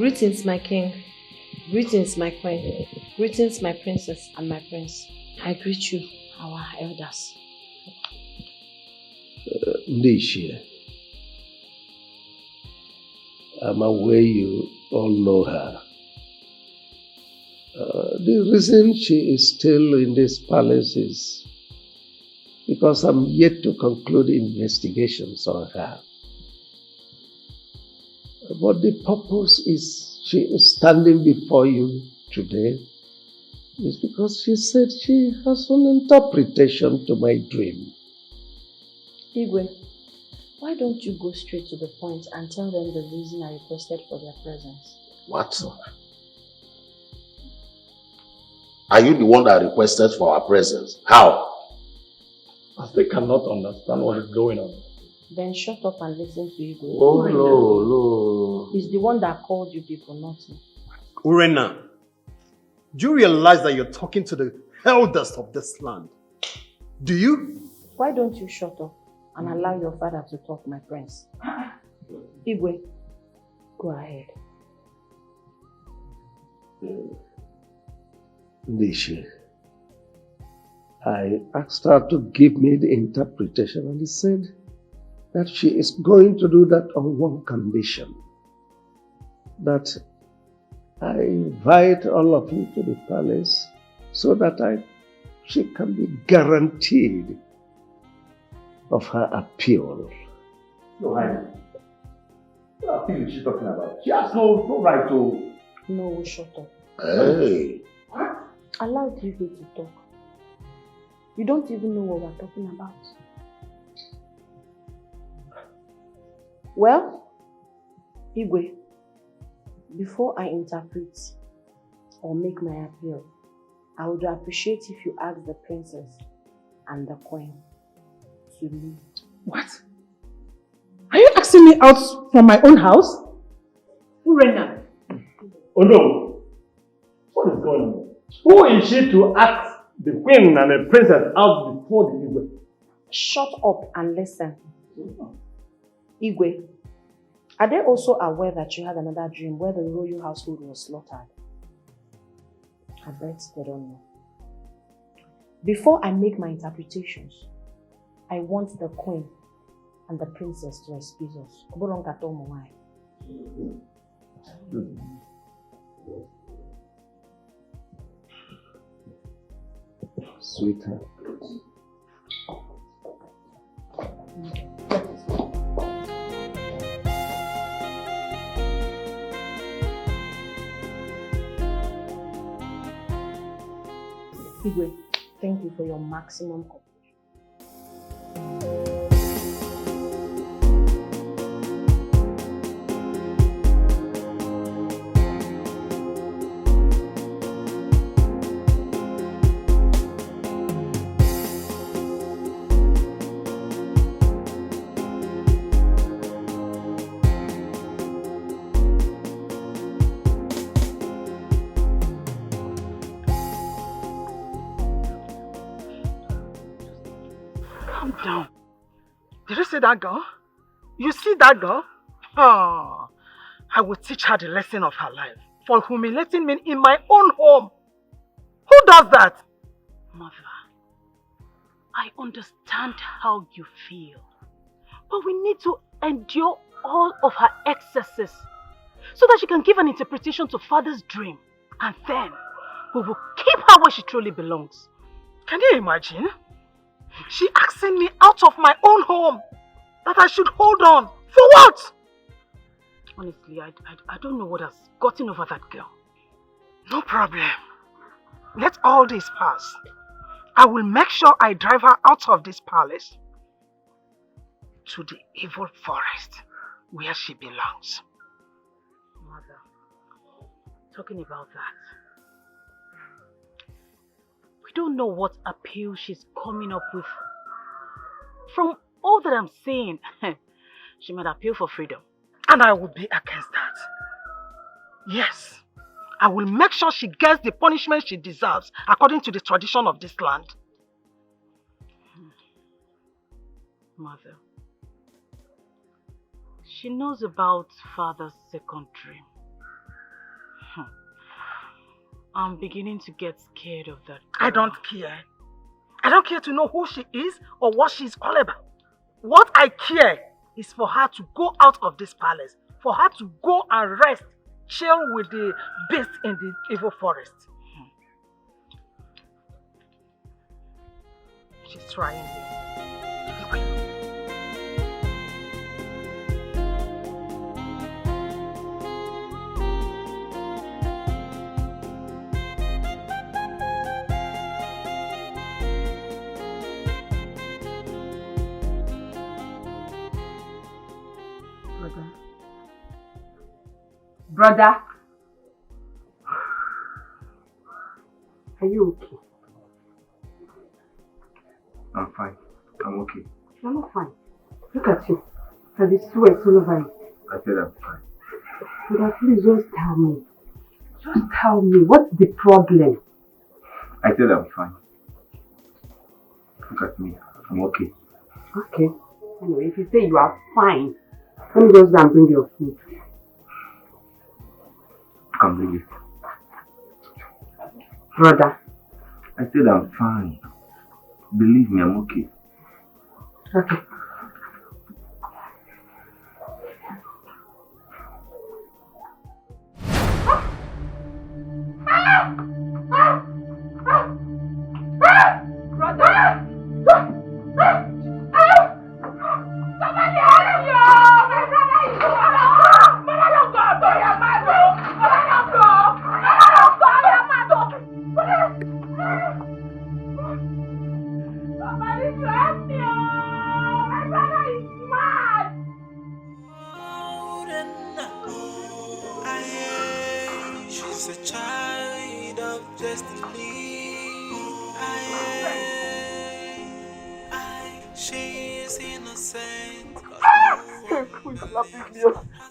Greetings, my king. Greetings, my queen. Greetings, my princess and my prince. I greet you, our elders. Nisha, I'm aware you all know her. The reason she is still in this palace is because I'm yet to conclude investigations on her. But the purpose is she is standing before you today is because she said she has an interpretation to my dream. Igwe, why don't you go straight to the point and tell them the reason I requested for their presence? What? Are you the one that requested for our presence? How? As they cannot understand what is going on. Then shut up and listen to Igwe. Oh, no. He's the one that called you people, not me. Urena, do you realize that you're talking to the elders of this land? Do you? Why don't you shut up and allow your father to talk, my prince? Igwe, go ahead. Nisha, I asked her to give me the interpretation and he said that she is going to do that on one condition. That I invite all of you to the palace so that she can be guaranteed of her appeal. No, what appeal is she talking about? She has no right to... No, shut up. Hey. Allow Igwe to talk. You don't even know what we're talking about. Well, Igwe, before I interpret or make my appeal, I would appreciate if you ask the princess and the queen to leave. What? Are you asking me out from my own house? Urena. Oh no! What is going on? Who is she to ask the queen and the princess out before the Igwe? Shut up and listen. Igwe, are they also aware that you had another dream where the royal household was slaughtered? I bet they don't know. Before I make my interpretations, I want the queen and the princess to excuse us. Sweetheart. Igwe, thank you for your maximum cooperation. That girl? You see that girl? Oh, I will teach her the lesson of her life for humiliating me in my own home. Who does that? Mother, I understand how you feel, but we need to endure all of her excesses so that she can give an interpretation to Father's dream, and then we will keep her where she truly belongs. Can you imagine? She asking me out of my own home that I should hold on. For what? Honestly, I don't know what has gotten over that girl. No problem. Let all this pass. I will make sure I drive her out of this palace to the evil forest where she belongs. Mother, talking about that, we don't know what appeal she's coming up with. From all that I'm saying, she might appeal for freedom. And I will be against that. Yes, I will make sure she gets the punishment she deserves according to the tradition of this land. Mother, she knows about Father's second dream. I'm beginning to get scared of that girl. I don't care. I don't care to know who she is or what she's all about. What I care is for her to go out of this palace. For her to go and rest, chill with the beast in the evil forest. She's trying this. Brother, are you okay? I'm fine. I'm okay. You're not fine. Look at you. Have you sweat all over you? I said I'm fine. Brother, please just tell me. Just tell me, what's the problem? I said I'm fine. Look at me. I'm okay. Okay. Anyway, if you say you are fine, let me just go and bring your food. Come bring it. Brother. I said I'm fine. Believe me, I'm okay. Okay.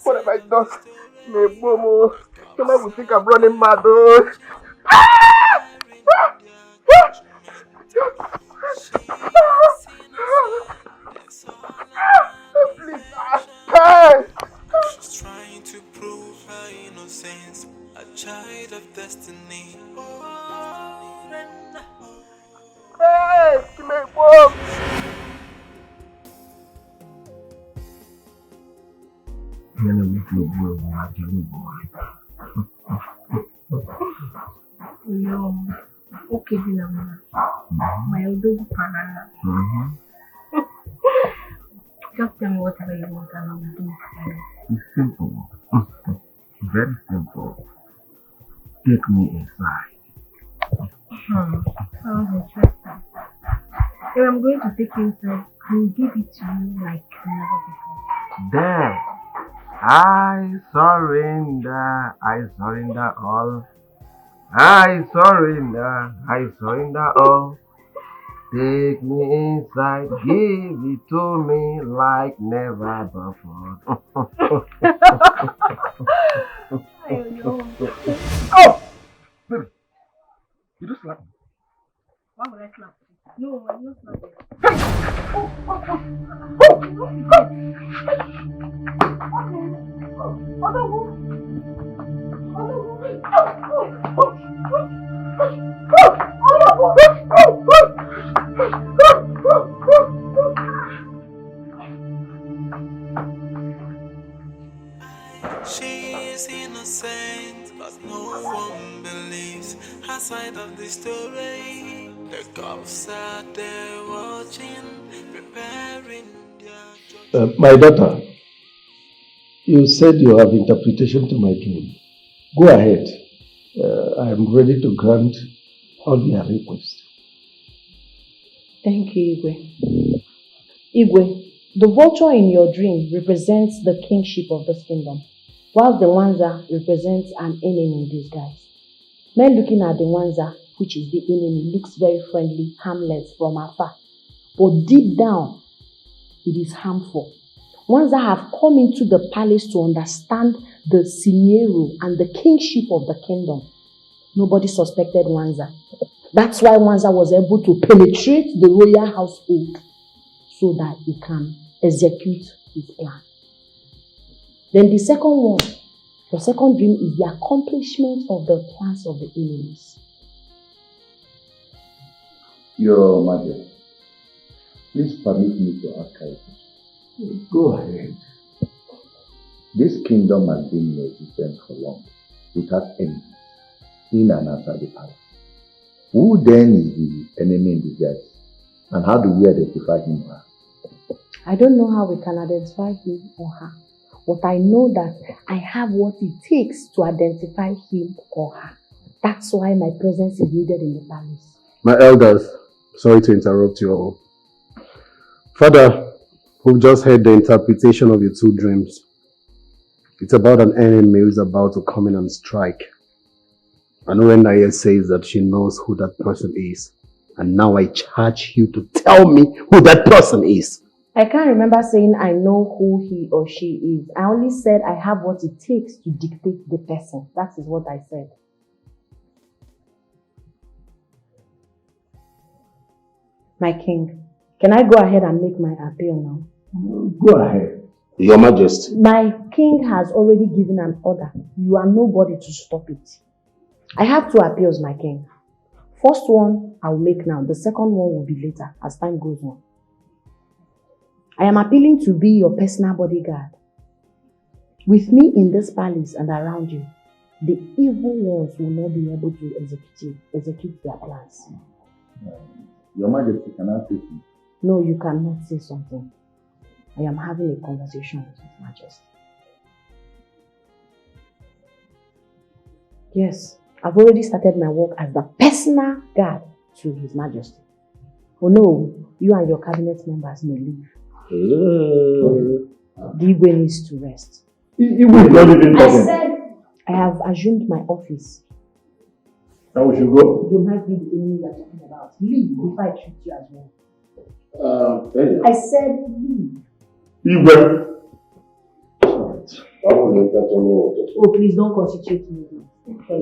What have I done? Me Momo. Somebody will think I'm running mad. Oh. Please. Hey! She's trying to prove her innocence, a child of destiny. Hey! Give me a book! No. Okay, Vinamana. My old paranoia. Just tell me whatever you want and I'll do for you. It's simple. Very simple. Take me inside. Sounds interesting. If I'm going to take you inside, I'll give it to you like never before. There. I surrender all. I surrender all. Take me inside, give it to me like never before. Oh! Baby, you just slap me. Why would I slap you? No, I'm not slapping. She is innocent, but no one believes her side of the story. The cops are there watching, preparing their My daughter, you said you have interpretation to my dream. Go ahead. I am ready to grant all your requests. Thank you, Igwe. Igwe, the vulture in your dream represents the kingship of this kingdom, while the Wanza represents an enemy in disguise. Men looking at the Wanza, which is the enemy, looks very friendly, harmless from afar. But deep down, it is harmful. Wanza have come into the palace to understand the scenario and the kingship of the kingdom. Nobody suspected Wanza. That's why Wanza was able to penetrate the royal household so that he can execute his plan. Then the second one Your second dream is the accomplishment of the plans of the enemies. Your Majesty, please permit me to ask you. Go ahead. This kingdom has been in existence for long, without enemies, in and outside the palace. Who then is the enemy in disguise? And how do we identify him or her? I don't know how we can identify him or her, but I know that I have what it takes to identify him or her. That's why my presence is needed in the palace. My elders, sorry to interrupt you all. Father, we've just heard the interpretation of your two dreams. It's about an enemy who's about to come in and strike. And Urena says that she knows who that person is. And now I charge you to tell me who that person is. I can't remember saying I know who he or she is. I only said I have what it takes to dictate the person. That is what I said. My king, can I go ahead and make my appeal now? Go ahead. Your Majesty. My king has already given an order. You are nobody to stop it. I have two appeals, my king. First one, I will make now. The second one will be later, as time goes on. I am appealing to be your personal bodyguard. With me in this palace and around you, the evil ones will not be able to execute their plans. Your Majesty, can I say something? No, you cannot say something. I am having a conversation with His Majesty. Yes, I've already started my work as the personal guard to His Majesty. Oh no, you and your cabinet members may leave. The Igwe needs to rest. I said I have assumed my office. Now we should go. You might be the enemy you're talking about. Leave before I treat you as well. Hey. I said leave. Igwe. Oh, please don't constitute me. Okay.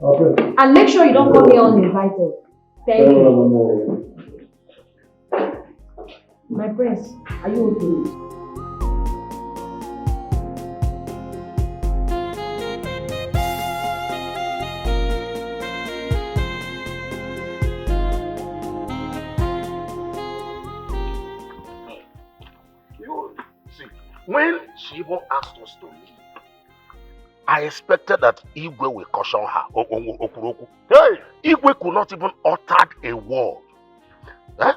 Okay. And make sure you don't come here uninvited. Thank you. No. My prince, are you okay? When she even asked us to leave, I expected that Igwe will caution her. Hey, Igwe could not even utter a word. Eh?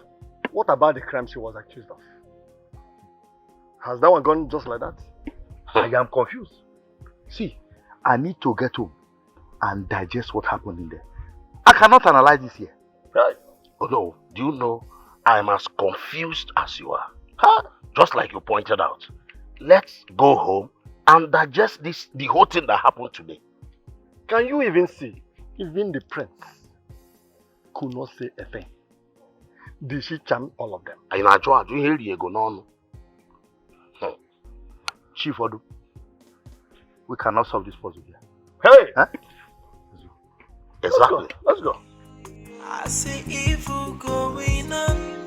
What about the crime she was accused of? Has that one gone just like that? I am confused. See, I need to get home and digest what happened in there. I cannot analyze this here. Right? Oh no, do you know I am as confused as you are? Huh? Just like you pointed out. Let's go home and digest the whole thing that happened today. Can you even see? Even the prince could not say a thing. Did she charm all of them? Chief Odu, we cannot solve this puzzle here. Hey! Huh? Exactly. Let's go. I see evil going on.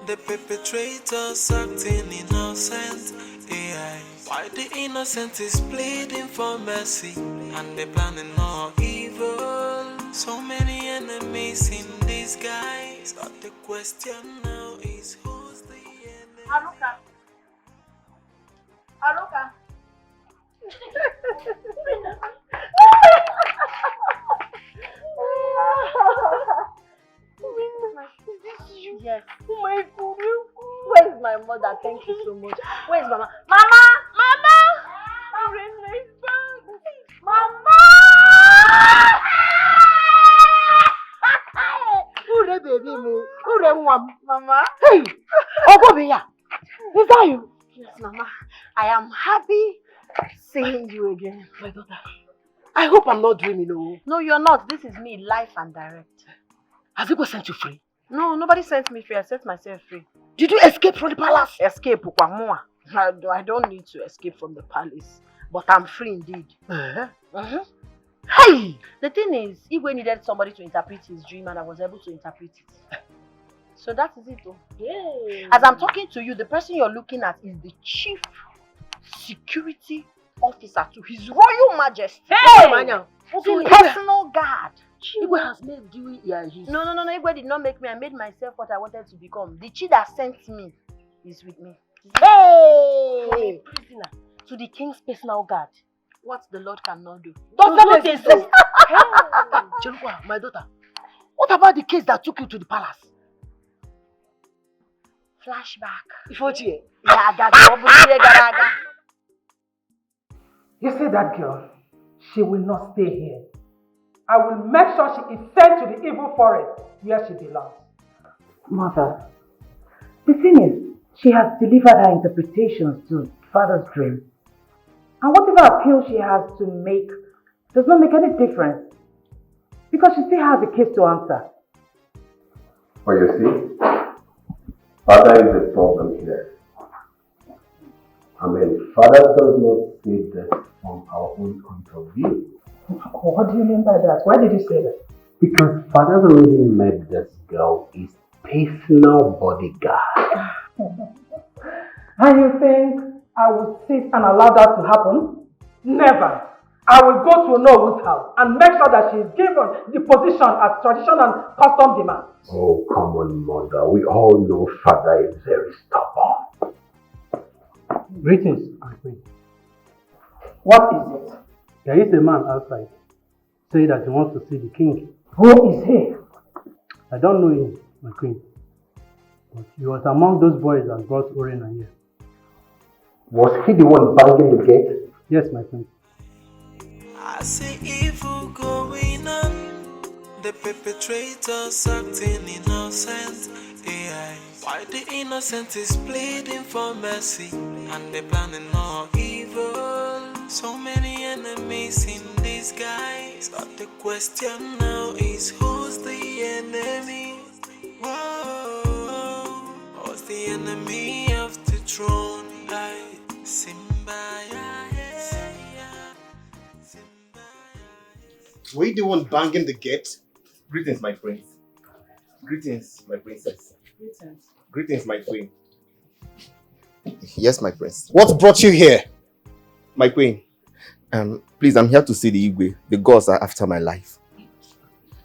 The perpetrators acting innocent. AI. Why the innocent is pleading for mercy, and they planning more evil. So many enemies in disguise. But the question now is who's the enemy? Aluka. Yes. Oh my God. Where's my mother? Thank you so much. Where's Mama? Mama! Urena is back. Mama! Ure baby mo. Ure mwam. Mama. Hey! Ogobiya. Is that you? Yes, Mama. I am happy seeing you again. My daughter. I hope I'm not dreaming, no. No, you're not. This is me, live and direct. Has Igwe sent you free? No, nobody sent me free. I set myself free. Did you escape from the palace? Escape, Ukwamoa. I don't need to escape from the palace. But I'm free indeed. Hey! The thing is, Igwe needed somebody to interpret his dream and I was able to interpret it. So that is it though. Yeah. As I'm talking to you, the person you're looking at is the chief security officer to His Royal Majesty. Hey! To personal guard. Igwe has made you No, Igwe did not make me. I made myself what I wanted to become. The chi that sent me is with me. Hey! Prisoner to the king's personal guard. What the Lord cannot do. Don't say so. Chelukwa, my daughter. What about the case that took you to the palace? Flashback. Ifochie. You see that girl? She will not stay here. I will make sure she is sent to the evil forest where she belongs. Mother, the thing is, she has delivered her interpretations to father's dream. And whatever appeal she has to make does not make any difference. Because she still has a case to answer. But you see, father is the problem here. I mean, father does not see this from our own point of view. What do you mean by that? Why did you say that? Because father's already made this girl his personal bodyguard. And you think I will sit and allow that to happen? Never. I will go to Nollywood's house and make sure that she is given the position as tradition and custom demands. Oh, come on, mother. We all know father is very stubborn. Greetings, my queen. What is it? There is a man outside saying that he wants to see the king. Who is he? I don't know him, my queen. But he was among those boys that brought Urena here. Was he the one banging the gate? Yes, my queen. I see evil going on, the perpetrators acting innocent. AI. Why the innocent is pleading for mercy, and they planning more evil. So many enemies in disguise, but the question now is who's the enemy? Whoa, who's the enemy of the throne? Were you the one banging the gate? Greetings, my friends. Greetings, my princess. Greetings. Greetings, my queen. Yes, my prince. What brought you here? My queen. Please, I'm here to see the Igwe. The gods are after my life.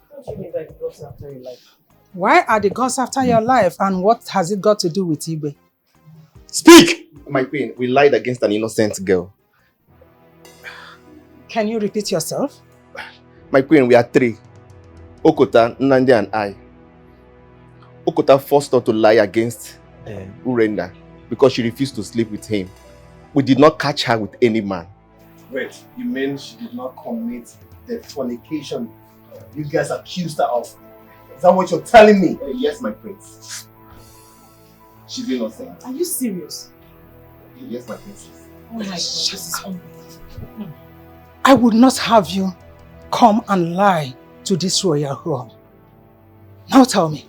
What do you mean by the gods after your life? Why are the gods after your life, and what has it got to do with Igwe? Speak! My queen, we lied against an innocent girl. Can you repeat yourself? My queen, we are three. Okota, Nnamdi, and I. Okota forced her to lie against Urena because she refused to sleep with him. We did not catch her with any man. Wait, you mean she did not commit the fornication you guys accused her of? Is that what you're telling me? Yes, my prince. She's innocent. Are you serious? Yes, my princess. Oh my God. I would not have you come and lie to this royal home. Now tell me,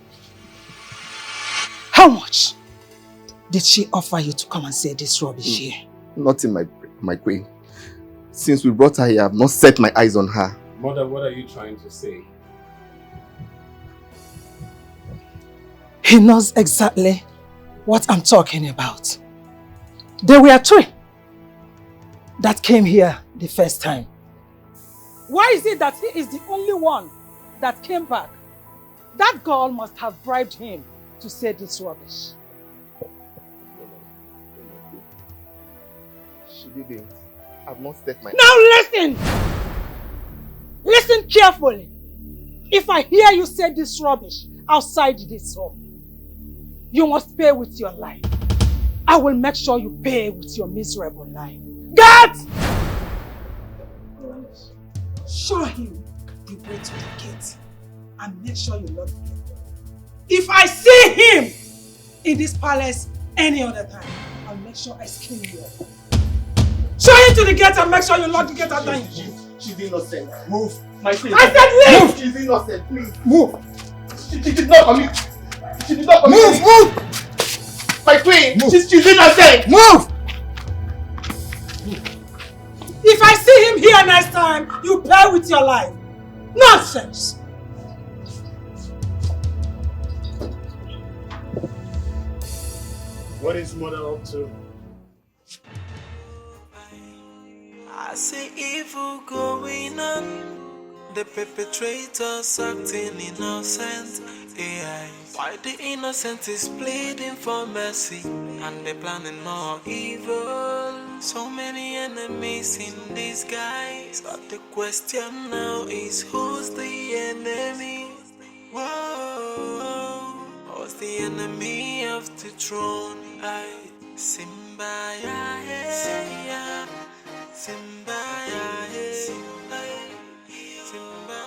how much did she offer you to come and say this rubbish here? Nothing, my queen. Since we brought her here, I have not set my eyes on her. Mother, what are you trying to say? He knows exactly what I'm talking about. There were three that came here the first time. Why is it that he is the only one that came back? That girl must have bribed him to say this rubbish. She didn't. I've not set my... Now listen! Listen carefully. If I hear you say this rubbish outside this home, you must pay with your life. I will make sure you pay with your miserable life. Get! Show him the way to the gate and make sure you lock the gate. If I see him in this palace any other time, I'll make sure I skin you up. Show him to the gate and make sure you lock the gate at time. She's innocent. Move. My queen. I said leave! Move. She's innocent. Please. Move! She did not commit. She did not commit. Move! Move! My queen. Move. She's innocent. Move! If I see him here next time, you pay with your life. Nonsense! What is mother up to? I see evil going on. The perpetrators acting innocent. AI. Why the innocent is pleading for mercy, and they're planning more evil. So many enemies in disguise. But the question now is, who's the enemy? Whoa, who's the enemy of the throne? Simba, yeah, yeah. Simba, yeah, Simba, Simba,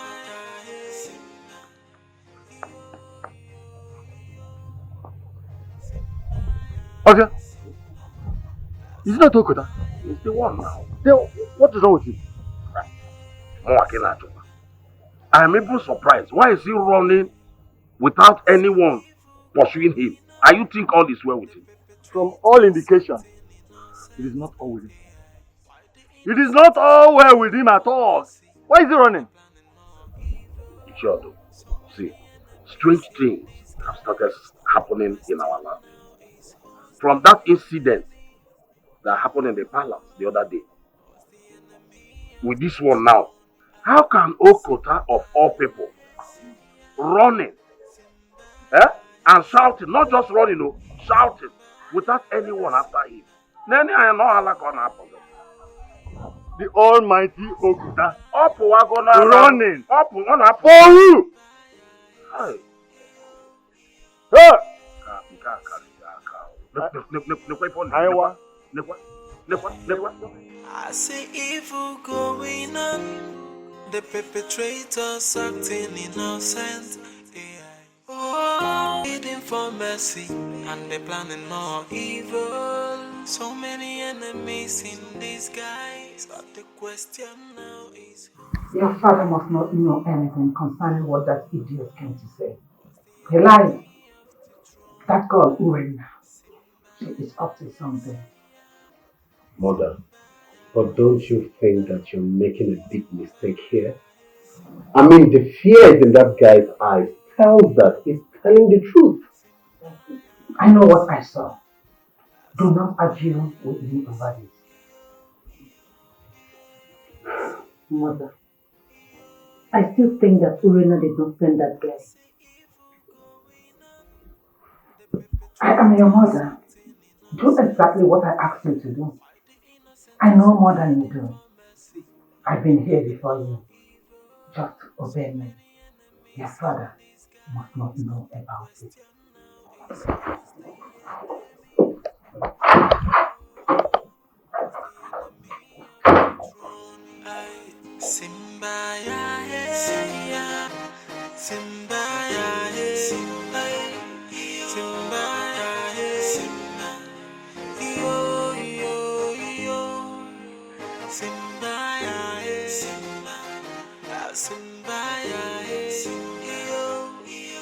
Okay. Is it not Okuda? It's the one now. What is wrong with him? I am even surprised. Why is he running without anyone pursuing him? Are you think all is well with him? From all indications, it is not all with him. It is not all well with him at all. Why is he running? Sure, though. See, strange things have started happening in our land. From that incident that happened in the palace the other day, with this one now, how can Okota of all people running and shouting, not just running, no, shouting without anyone after him? Then I know how gonna happen. The almighty Okuta running for who? I see evil going on. The perpetrators acting innocent. Oh, pleading for mercy, and they're planning more evil. So many enemies in disguise. But the question now is, Your father must not know anything concerning what that idiot came to say. He lied. That girl, Urena, she is up to something. Mother, but don't you think that you're making a big mistake here? I mean, the fears in that guy's eyes tells that he's telling the truth. I know what I saw. Do not argue with me over this. Mother, I still think that Urena did not send that guy. I am your mother. Do exactly what I asked you to do. I know more than you do. I've been here before you. Just obey me. Your father must not know about it. Simba, yeah, Simba, Simba, yeah, Simba, Simba, yeah, Simba, yo, yo, yo, Simba, yeah, Simba, Simba, yeah, yo, yo,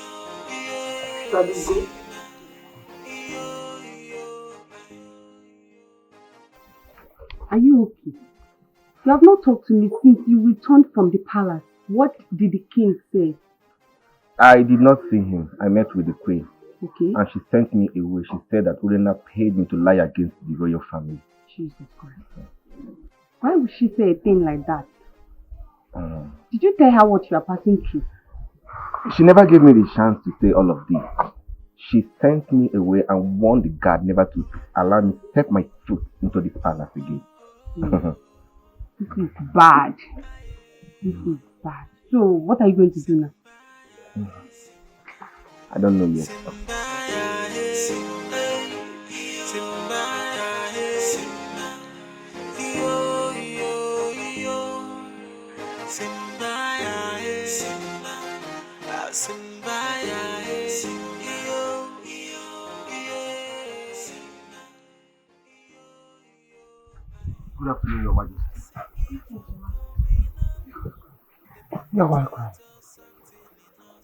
yo. Are you okay? You have not talked to me since you returned from the palace. What did the king say? I did not see him. I met with the queen. Okay. And she sent me away. She said that Urena paid me to lie against the royal family. Jesus Christ. Why would she say a thing like that? Did you tell her what you are passing through? She never gave me the chance to say all of this. She sent me away and warned the guard never to allow me to step my foot into the palace again. This is bad. This is bad. So, what are you going to do now? I don't know yet. Good afternoon, Your Majesty. You're welcome.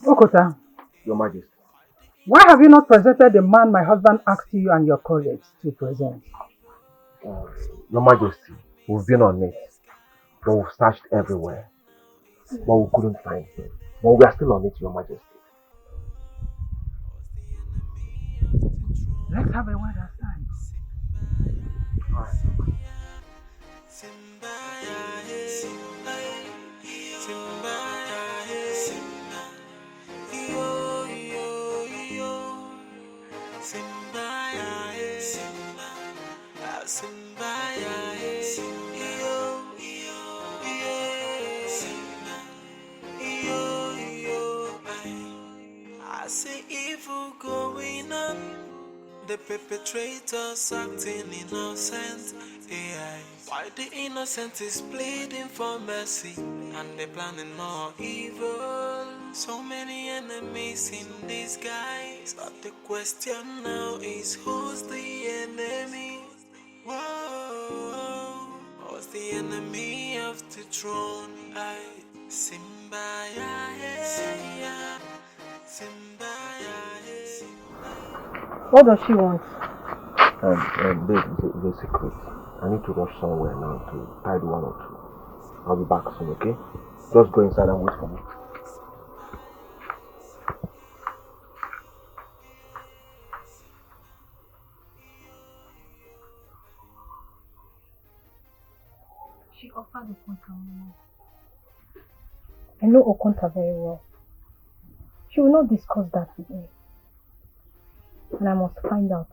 Okota, Your Majesty. why have you not presented the man my husband asked you and your colleagues to present? Your Majesty, we've been on it, but we've searched everywhere, but we couldn't find him. But we are still on it, Your Majesty. Let's have a word after. I see evil going on. The perpetrators acting innocent. AI. Why the innocent is pleading for mercy, and they're planning more evil. So many enemies in disguise. But the question now is, who's the enemy? Whoa, who's the enemy of the throne? I Simba, yeah, Simba, What does she want? Babe, it's a secret. I need to rush somewhere now to tidy one or two. I'll be back soon, okay? Just go inside and wait for me. She offered Okonta money. I know Okonta very well. She will not discuss that with me. And I must find out.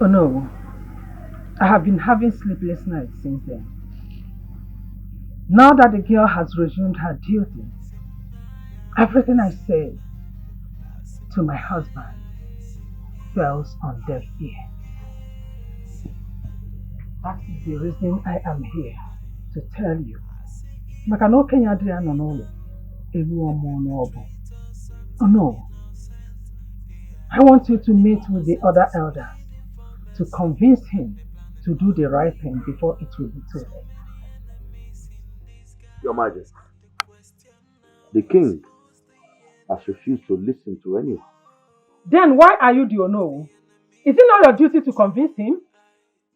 Oh no, I have been having sleepless nights since then. Now that the girl has resumed her duties, everything I said to my husband falls on deaf ear. That is the reason I am here to tell you. Oh no, I want you to meet with the other elders to convince him to do the right thing before it will be too late. Your Majesty, the king has refused to listen to anyone. Then why are you the Onowu? Is it not your duty to convince him?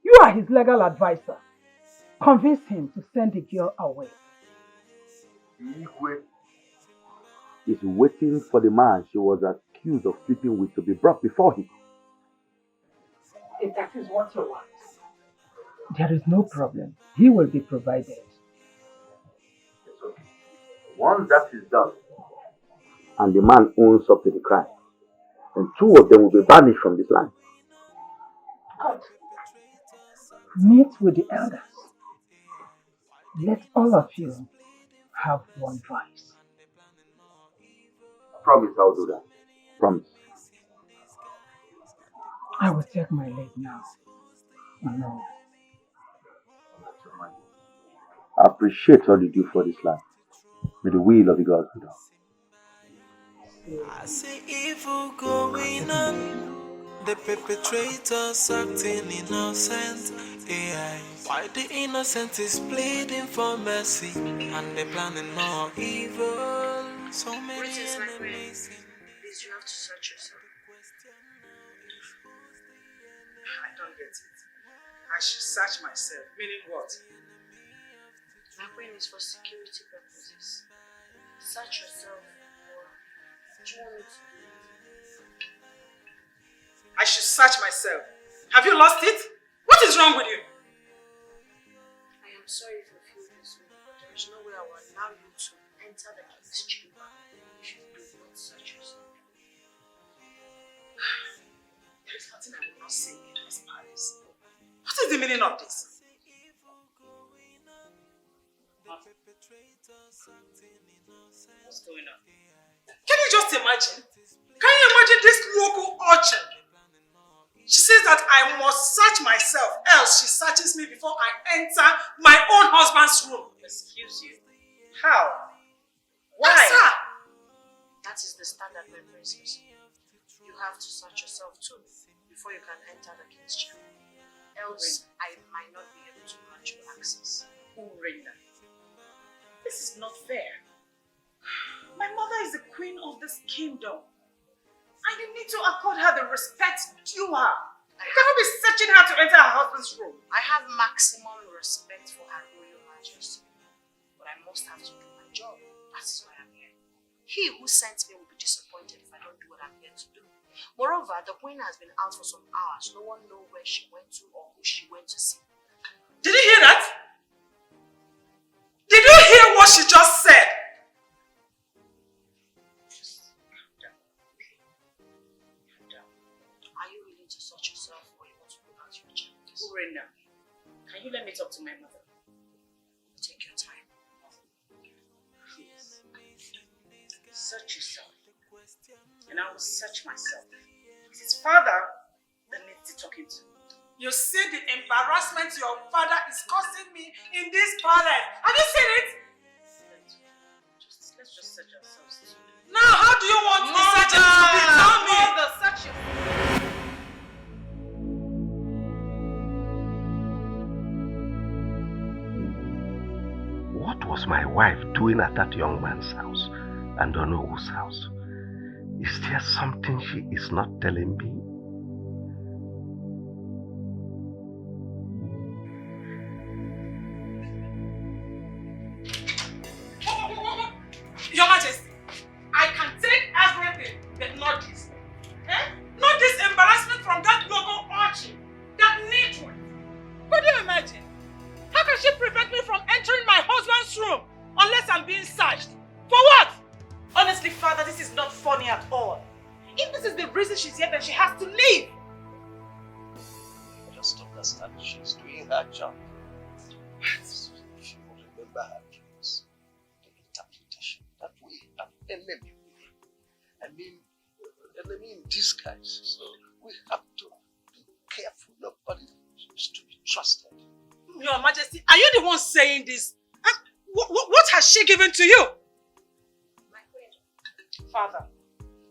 You are his legal advisor. Convince him to send the girl away. Igwe is waiting for the man she was accused of sleeping with to be brought before him. If that is what you want, there is no problem. He will be provided. It's okay. Once that is done, and the man owns up to the crime, then two of them will be banished from this land. Good. Meet with the elders. Let all of you have one voice. Promise I'll do that. Promise. I will take my leave now. Oh, no. I appreciate all you do for this land. May the will of the gods be done. I see evil going on. The perpetrators acting innocent. AI. Why the innocent is pleading for mercy, and they're planning more evil. So many enemies. Please, you have to search yourself. I don't get it. I should search myself. Meaning what? My brain is for security purposes. Search yourself, or do you want me to do it? I should search myself. Have you lost it? What is wrong with you? I am sorry if you feel this way, but there is no way I will allow you to enter the king's chamber if you do not search yourself. There is nothing I will not say in this palace. What is the meaning of this? What's going on? Can you just imagine? Can you imagine this local urchin? She says that I must search myself, else she searches me before I enter my own husband's room. Excuse you. How? Why? Answer! That is the standard, my princess. You have to search yourself too before you can enter the king's chamber. Else, I might not be able to grant you access. Urena, this is not fair. My mother is the queen of this kingdom. And you need to accord her the respect due her. You cannot be searching her to enter her husband's room. I have maximum respect for her royal majesty. But I must have to do my job. That is why I'm here. He who sent me will be disappointed if I don't do what I'm here to do. Moreover, the queen has been out for some hours. No one knows where she went to or who she went to see. Did you hear that? Did you hear what she just said? Are you willing to search yourself or you want to go out your chambers? Urena, can you let me talk to my mother? Take your time. Please. Search yourself. And I will search myself. It's his father that needs to talk to. You see the embarrassment your father is causing me in this palace. Have you seen it? Let's just search ourselves too. Now, how do you want the searching to be? Tell me. Mother, search yourself. What was my wife doing at that young man's house and don't know whose house? Is there something she is not telling me? Your Majesty, I can take everything, but not this. Not this embarrassment from that local urchin, that nitwit. Could you imagine? How can she prevent me from entering my husband's room unless I'm being searched? For what? Honestly, Father, this is not funny at all. If this is the reason she's here, then she has to leave. Just understand, she's doing her job. She will remember her dreams, the interpretation that we have enemy. Enemy in disguise. So we have to be careful. Nobody is to be trusted. Your Majesty, are you the one saying this? What has she given to you? My queen. Father,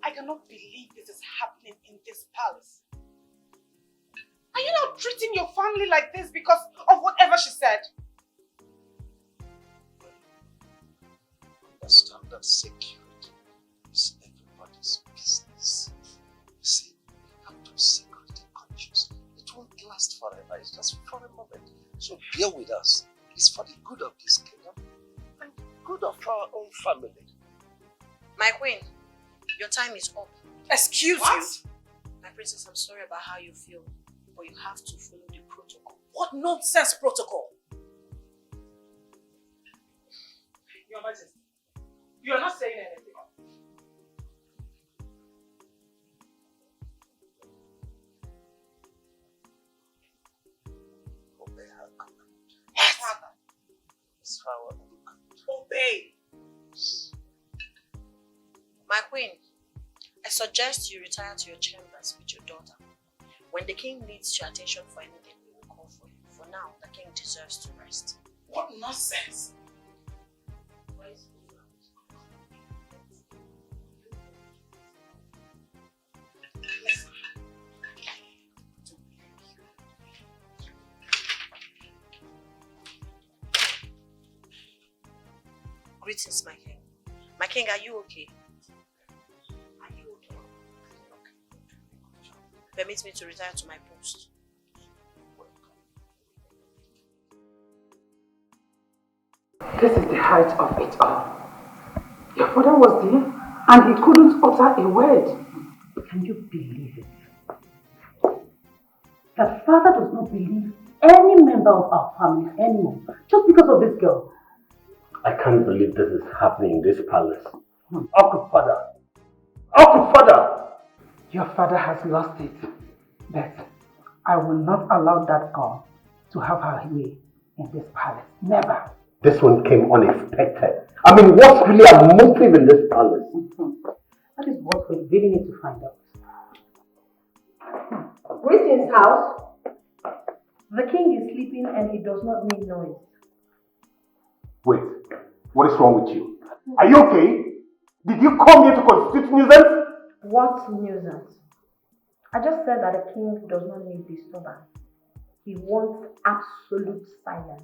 I cannot believe this is happening in this palace. Are you not treating your family like this because of whatever she said? Understand that security is everybody's business. You see, we have to be security conscious. It won't last forever, it's just for a moment. So bear with us. It's for the good of this kingdom and the good of our own family. My queen, your time is up. Excuse you? My princess, I'm sorry about how you feel, but you have to follow the protocol. What nonsense protocol? Your Majesty, you are not saying anything. Obey her command. Yes, Father. It's for our own good. Obey. My queen, I suggest you retire to your chambers with your daughter. When the king needs your attention for anything, we will call for you. For now, the king deserves to rest. What nonsense! Greetings, my king. My king, are you okay? Permit me to retire to my post. This is the height of it all. Your father was there and he couldn't utter a word. Can you believe it? That father does not believe any member of our family anymore just because of this girl. I can't believe this is happening in this palace. Uncle Father! Uncle Father! Your father has lost it, but I will not allow that girl to have her way in this palace. Never. This one came unexpected. I mean, what's really a motive in this palace? That is what we really need to find out. Greetings, house. The king is sleeping and he does not need noise. Wait, what is wrong with you? Are you okay? Did you come here to constitute nuisance? What nuisance? I just said that the king does not need disturbance. He wants absolute silence.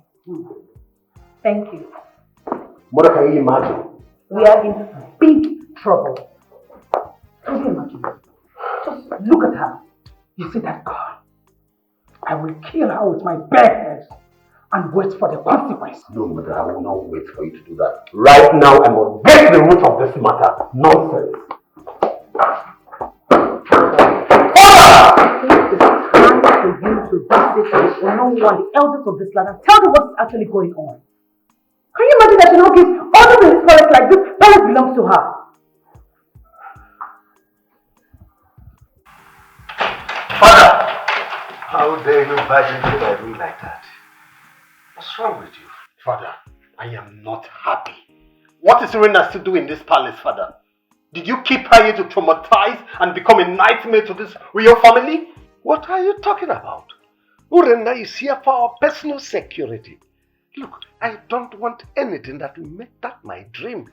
Thank you. Mother, can you imagine? We are in big trouble. Can you imagine? Just look at her. You see that girl? I will kill her with my bare hands and wait for the consequence. No, Mother, I will not wait for you to do that. Right now, I must get to the root of this matter. Nonsense. young one, the eldest of this land, and tell them what's actually going on. Can you imagine that she now gives orders in this palace like this? Palace belongs to her. Father! How dare you barge into my room like that? What's wrong with you? Father, I am not happy. What is Urena still doing in this palace, Father? Did you keep her here to traumatize and become a nightmare to this royal family? What are you talking about? Urena is here for our personal security. Look, I don't want anything that will make that my dream,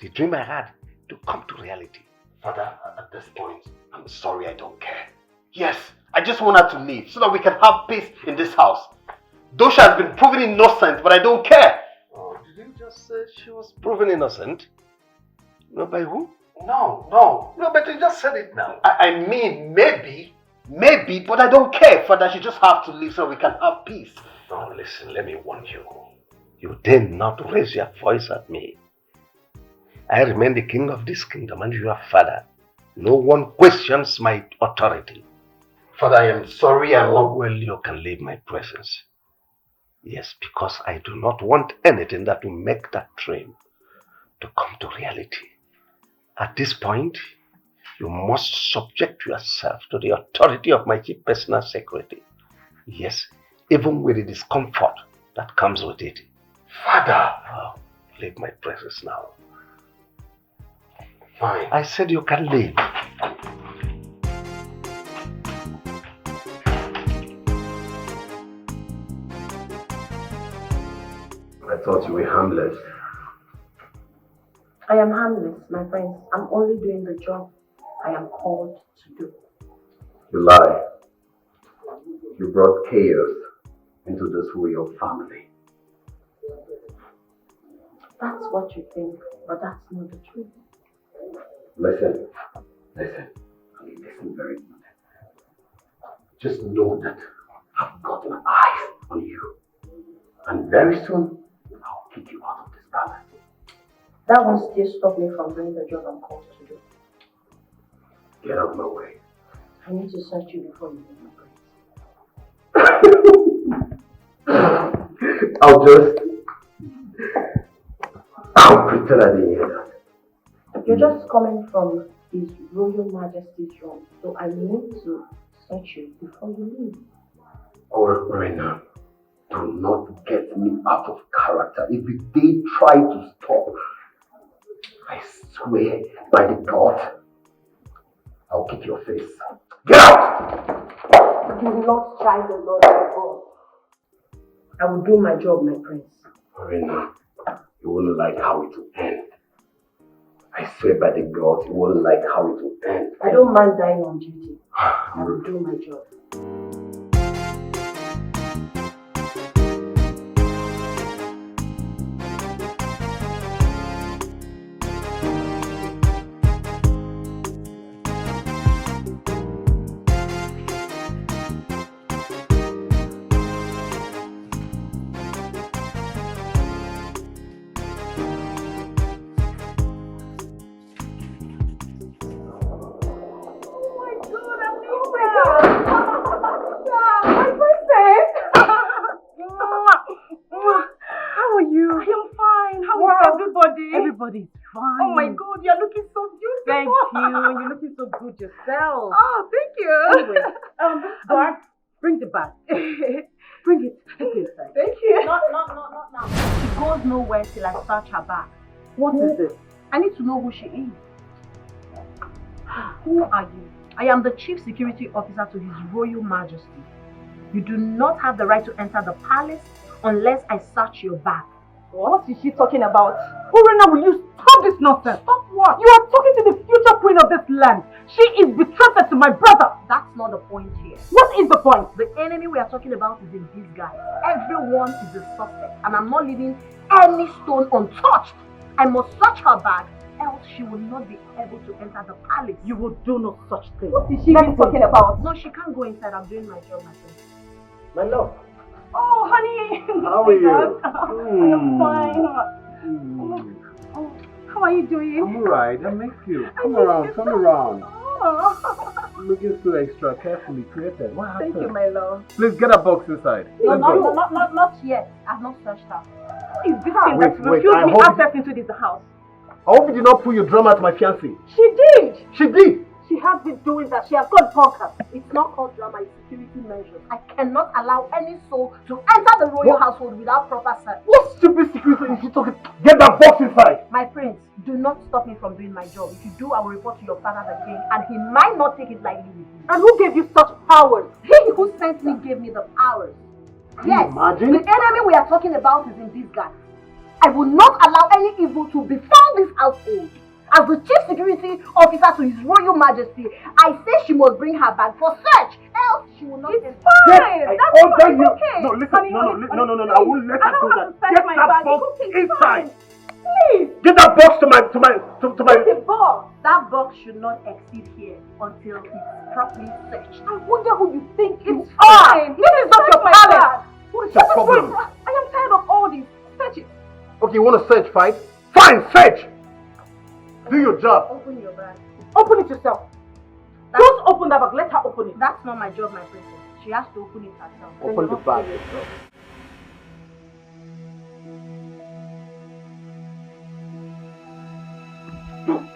the dream I had, to come to reality. Father, at this point, I'm sorry, I don't care. Yes, I just want her to leave so that we can have peace in this house. Though she has been proven innocent, but I don't care. Oh, did you just say she was proven innocent? No, by who? No, but you just said it now. I mean, maybe, but I don't care, Father. She just have to leave so we can have peace. No, listen, let me warn you. You dare not raise your voice at me. I remain the king of this kingdom and your father. No one questions my authority. Father, I am sorry. Well, you can leave my presence. Yes, because I do not want anything that will make that dream to come to reality. At this point, you must subject yourself to the authority of my chief personal secretary. Yes, even with the discomfort that comes with it. Father! Oh, leave my presence now. Fine. I said you can leave. I thought you were harmless. I am harmless, my friends. I'm only doing the job I am called to do. You lie. You brought chaos into this royal family. That's what you think, but that's not the truth. Listen. Listen very good. Just know that I've got my eyes on you. And very soon, I'll kick you out of this palace. That won't still stop me from doing the job I'm called to do. Get out of my way. I need to search you before you leave my place. I'll pretend I didn't hear that. You're just coming from His Royal Majesty's room, so I need to search you before you leave. Oh, Urena, do not get me out of character. If they try to stop, I swear by the God, I'll kick your face. Get out! Do not try the Lord your God. I will do my job, my prince. Urena, you won't like how it will end. I swear by the God, you won't like how it will end. I don't mind dying on duty. I will do my job. Everybody's fine. Oh my God, you're looking so beautiful. Thank you. You're looking so good yourself. Oh, thank you. Anyway, guard, bring the bag. Bring it. Take it inside. Thank you. Not now. She goes nowhere till I search her bag. What is this? I need to know who she is. Who are you? I am the Chief Security Officer to His Royal Majesty. You do not have the right to enter the palace unless I search your bag. What is she talking about? Urena, will you stop this nonsense? Stop what? You are talking to the future queen of this land. She is betrothed to my brother. That's not the point here. What is the point? The enemy we are talking about is in disguise. Everyone is a suspect, and I'm not leaving any stone untouched. I must search her bag, else she will not be able to enter the palace. You will do no such thing. What is she talking about? No, she can't go inside. I'm doing my job myself. My love. Oh, honey. How are you? I'm fine. Oh, how are you doing? I'm alright. I miss you. Come around. Oh. looking so extra carefully created. What happened? Thank you, my love. Please get a box inside. No, Let's go. not yet. I've not searched her. Who is this thing Wait, that wait, refused I me hope access into this house? I hope you did not pull your drama to my fiancé. She did! She did! She has been doing that. She has got bonkers. It's not called drama, it's security measures. I cannot allow any soul to enter the royal household without proper search. What stupid security is she talking? Get that box inside! My prince, do not stop me from doing my job. If you do, I will report to your father the king, and he might not take it lightly with you. And who gave you such powers? He who sent me gave me the powers. Yes, imagine? the enemy we are talking about is in disguise. I will not allow any evil to befall this household. As the chief security officer to His Royal Majesty, I say she must bring her bag for search, else she will not enter. Fine! That's fine, it's okay. No, listen, Honey, no, I won't let I her don't do have that. to Get my that bag. box It's inside! fine. Please! Get that box to my... Where's the box? That box should not exceed here until it's properly searched. I wonder who you think it's fine. This is not your palace. What is your problem? I am tired of all this. Search it. Okay, you want to search, fight? Fine, search! Do your job. Open your bag. Open it yourself. Don't open that bag. Let her open it. That's not my job, my princess. She has to open it herself. Open the bag.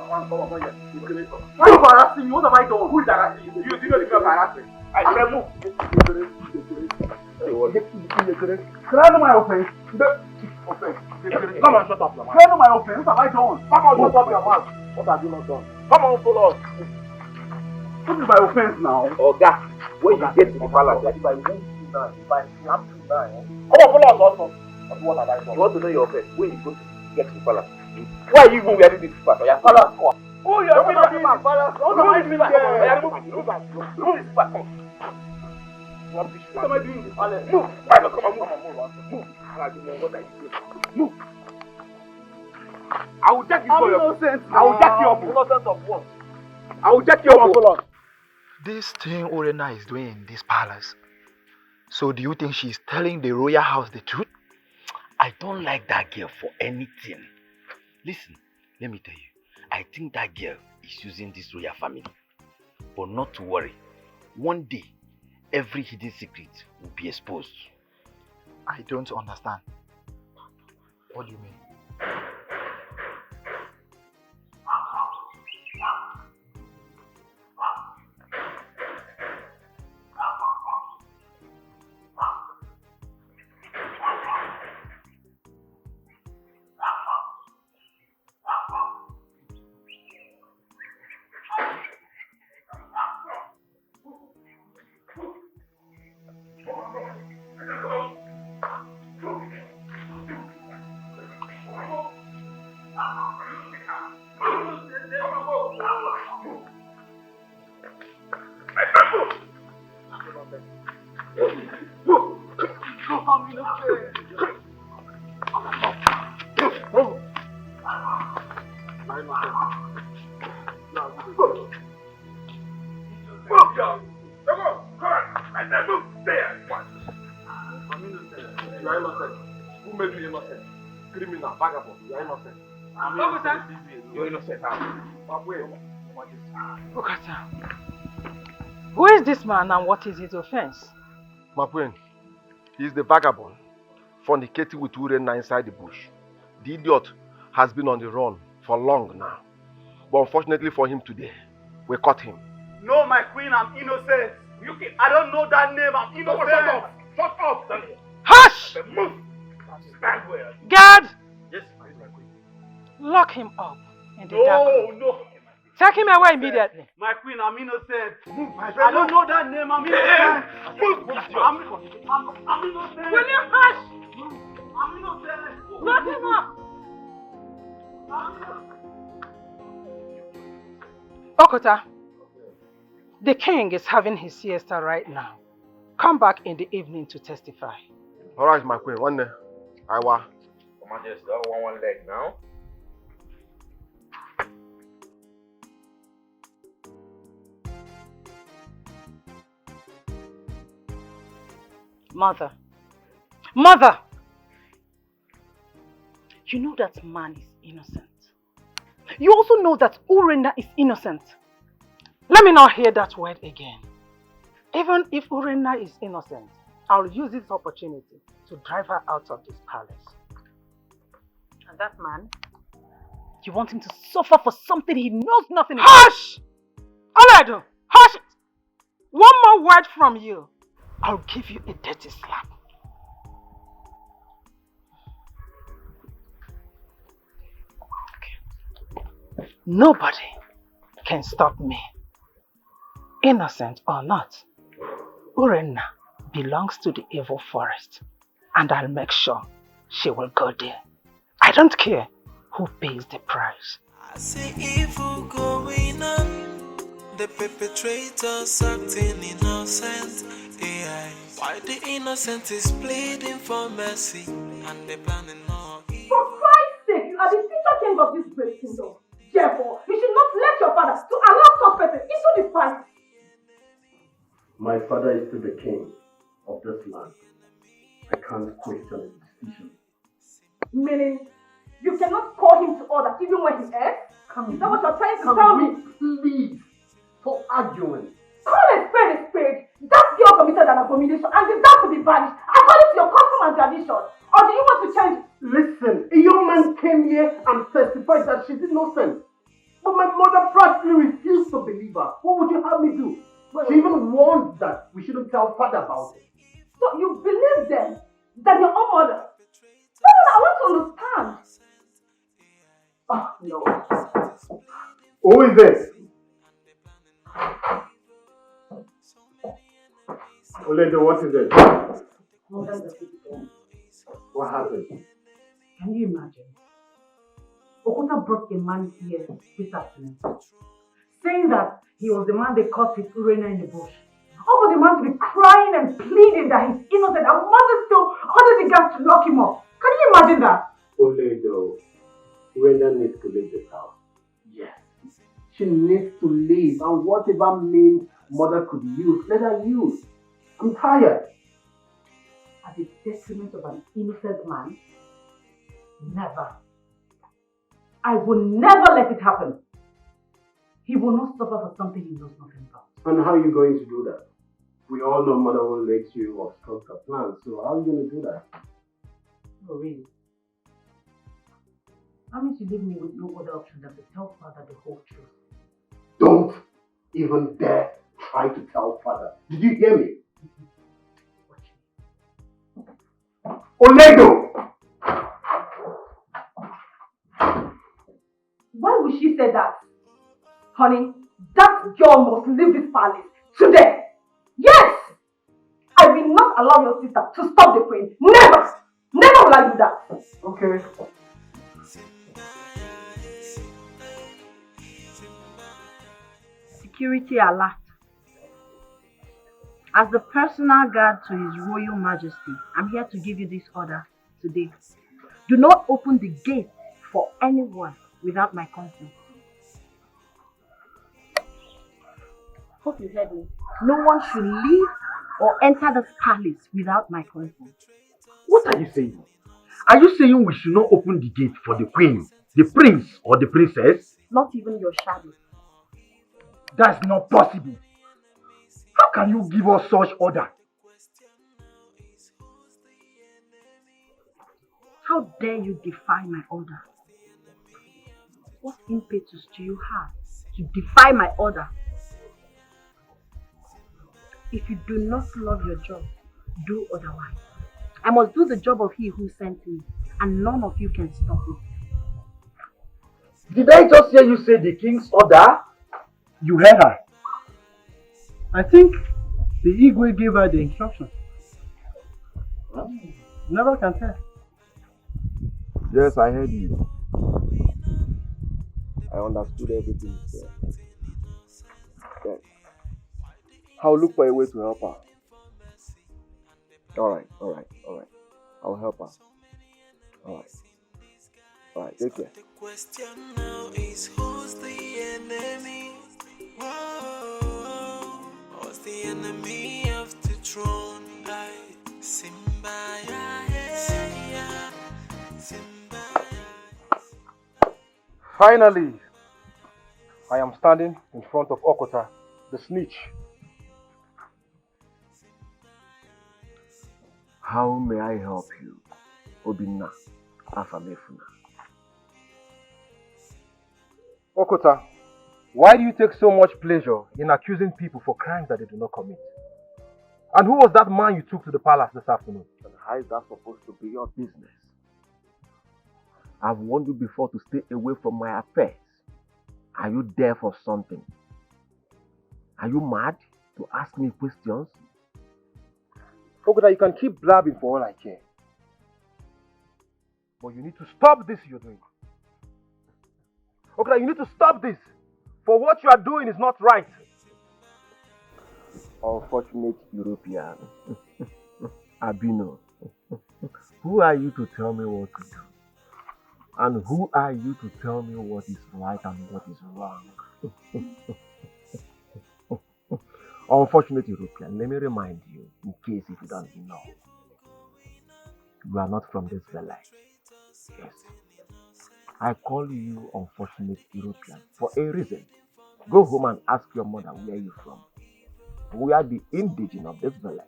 Why are you harassing me? What have I done? Who is harassing you? You know the people harassing. I said move. Can I know my offense? Come on, shut up your mouth. Can I know my offense? What have I done? Come on, shut up your mouth. What have you not done? Come on, follow us. What is my offense now? Oga, when you get to the palace, if I won't you now, if I snap you now, come on, follow us also. What have I done? You want to know your offense? When you go to get to the palace? Why are you even wearing this part? Your palace come. Oh, you're going to my palace. What am I doing there? Remove this part. What am I doing in the palace? Move. Come on, move. Move. Move. I will jack you for your innocence. I will jack you up. Innocence of what? I will jack you up. This thing Urena is doing in this palace. So do you think she's telling the royal house the truth? I don't like that girl for anything. Listen, let me tell you. I think that girl is using this royal family. But not to worry. One day, every hidden secret will be exposed. I don't understand. What do you mean? Who is this man and what is his offense? My friend, he is the vagabond fornicating with Urena inside the bush. The idiot has been on the run for long now. But unfortunately for him today, we caught him. No, my queen, I'm innocent. I don't know that name, I'm innocent. Shut up! Hush! Move! Guard! Yes, my queen. Lock him up in the dark room. No. Take him away immediately. My queen, I'm innocent. I don't know that name, I'm innocent. I'm innocent. Will you hush? I'm innocent. Lock him up. Okota, the king is having his siesta right now. Come back in the evening to testify. Alright, my queen, one day. I wa. Come on, just one leg now. Mother. Mother! You know that man is innocent. You also know that Urena is innocent. Let me not hear that word again. Even if Urena is innocent, I'll use this opportunity to drive her out of this palace. And that man, you want him to suffer for something he knows nothing about? Hush! Oledo, hush it! One more word from you, I'll give you a dirty slap. Okay. Nobody can stop me. Innocent or not, Urena belongs to the evil forest, and I'll make sure she will go there. I don't care who pays the price. I see evil going on, the perpetrators acting innocent. AI. Why the innocent is pleading for mercy, and they planning more evil. For Christ's sake, you are the future king of this great kingdom. Therefore, you should not let your father to allow such person into this fight. My father is still the king of this land. I can't question his decision. Meaning, you cannot call him to order even when he errs? Is that what you're trying to tell me? Please, stop arguing. Call a spade a spade. That girl committed an abomination and deserves to be banished according to your custom and tradition. Or do you want to change? Listen, a young man came here and testified that she's innocent. But my mother practically refused to believe her. What would you have me do? She even warned that we shouldn't tell father about it. So you believe then that your own mother? No, I want to understand. Oh, no. Who is this? Oledo, what is it? What happened? Can you imagine? Okuta brought a man here this afternoon, saying that he was the man they caught with Urena in the bush. All for the man to be crying and pleading that he's innocent, and mother still ordered the guards to lock him up. Can you imagine that? Oledo, Urena needs to leave this house. Yes. She needs to leave, and whatever means mother could use, let her use. I'm tired. At the detriment of an innocent man? Never. I will never let it happen. He will not suffer for something he knows nothing about. And how are you going to do that? We all know mother will let you obstruct her plans, so how are you going to do that? Oh, really? That means you leave me with no other option than to tell father the whole truth. Don't even dare try to tell father. Did you hear me? Oledo! Why would she say that? Honey, that girl must leave this palace today. Yes! I will not allow your sister to stop the queen. Never! Never will I do that. Okay. Security alert. As the personal guard to His Royal Majesty, I'm here to give you this order today. Do not open the gate for anyone without my consent. Hope you heard me. No one should leave or enter this palace without my consent. What are you saying? Are you saying we should not open the gate for the queen, the prince, or the princess? Not even your shadow. That's not possible. How can you give us such order? How dare you defy my order? What impetus do you have to defy my order? If you do not love your job, do otherwise. I must do the job of He who sent me, and none of you can stop me. Did I just hear you say the king's order? You heard her. I think the Igwe gave her the instructions. Never can tell. Yes, I heard you. I understood everything you said. Then, I'll look for a way to help her. Alright. I'll help her. Alright, take care. The question now is who's the enemy? Whoa, who's the enemy of the throne? Simba, Simba. Finally, I am standing in front of Okota The snitch. How may I help you, Obinna Afamefuna? Okota, why do you take so much pleasure in accusing people for crimes that they do not commit? And who was that man you took to the palace this afternoon? And how is that supposed to be your business? I've warned you before to stay away from my affairs. Are you there for something? Are you mad to ask me questions? Okota, you can keep blabbing for all I care. But you need to stop this you're doing. Okota, you need to stop this. For what you are doing is not right. Unfortunate European. Abino. Who are you to tell me what to do? And who are you to tell me what is right and what is wrong? Unfortunate European, let me remind you, in case if you don't know, you are not from this village. Yes. I call you unfortunate European for a reason. Go home and ask your mother where you're from. We are the indigenous of this village.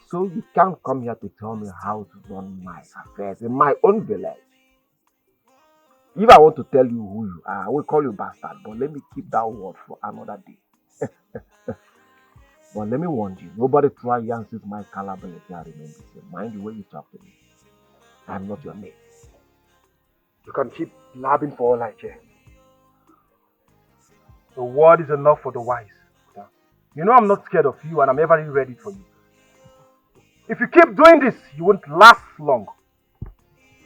So you can't come here to tell me how to run my affairs in my own village. If I want to tell you who you are, I will call you bastard, but let me keep that word for another day. But let me warn you, nobody try Yancy's my caliber if I remain the same. Mind the way you talk to me. I'm not your mate. You can keep blabbing for all I care. The word is enough for the wise. You know I'm not scared of you and I'm ever ready for you. If you keep doing this, you won't last long.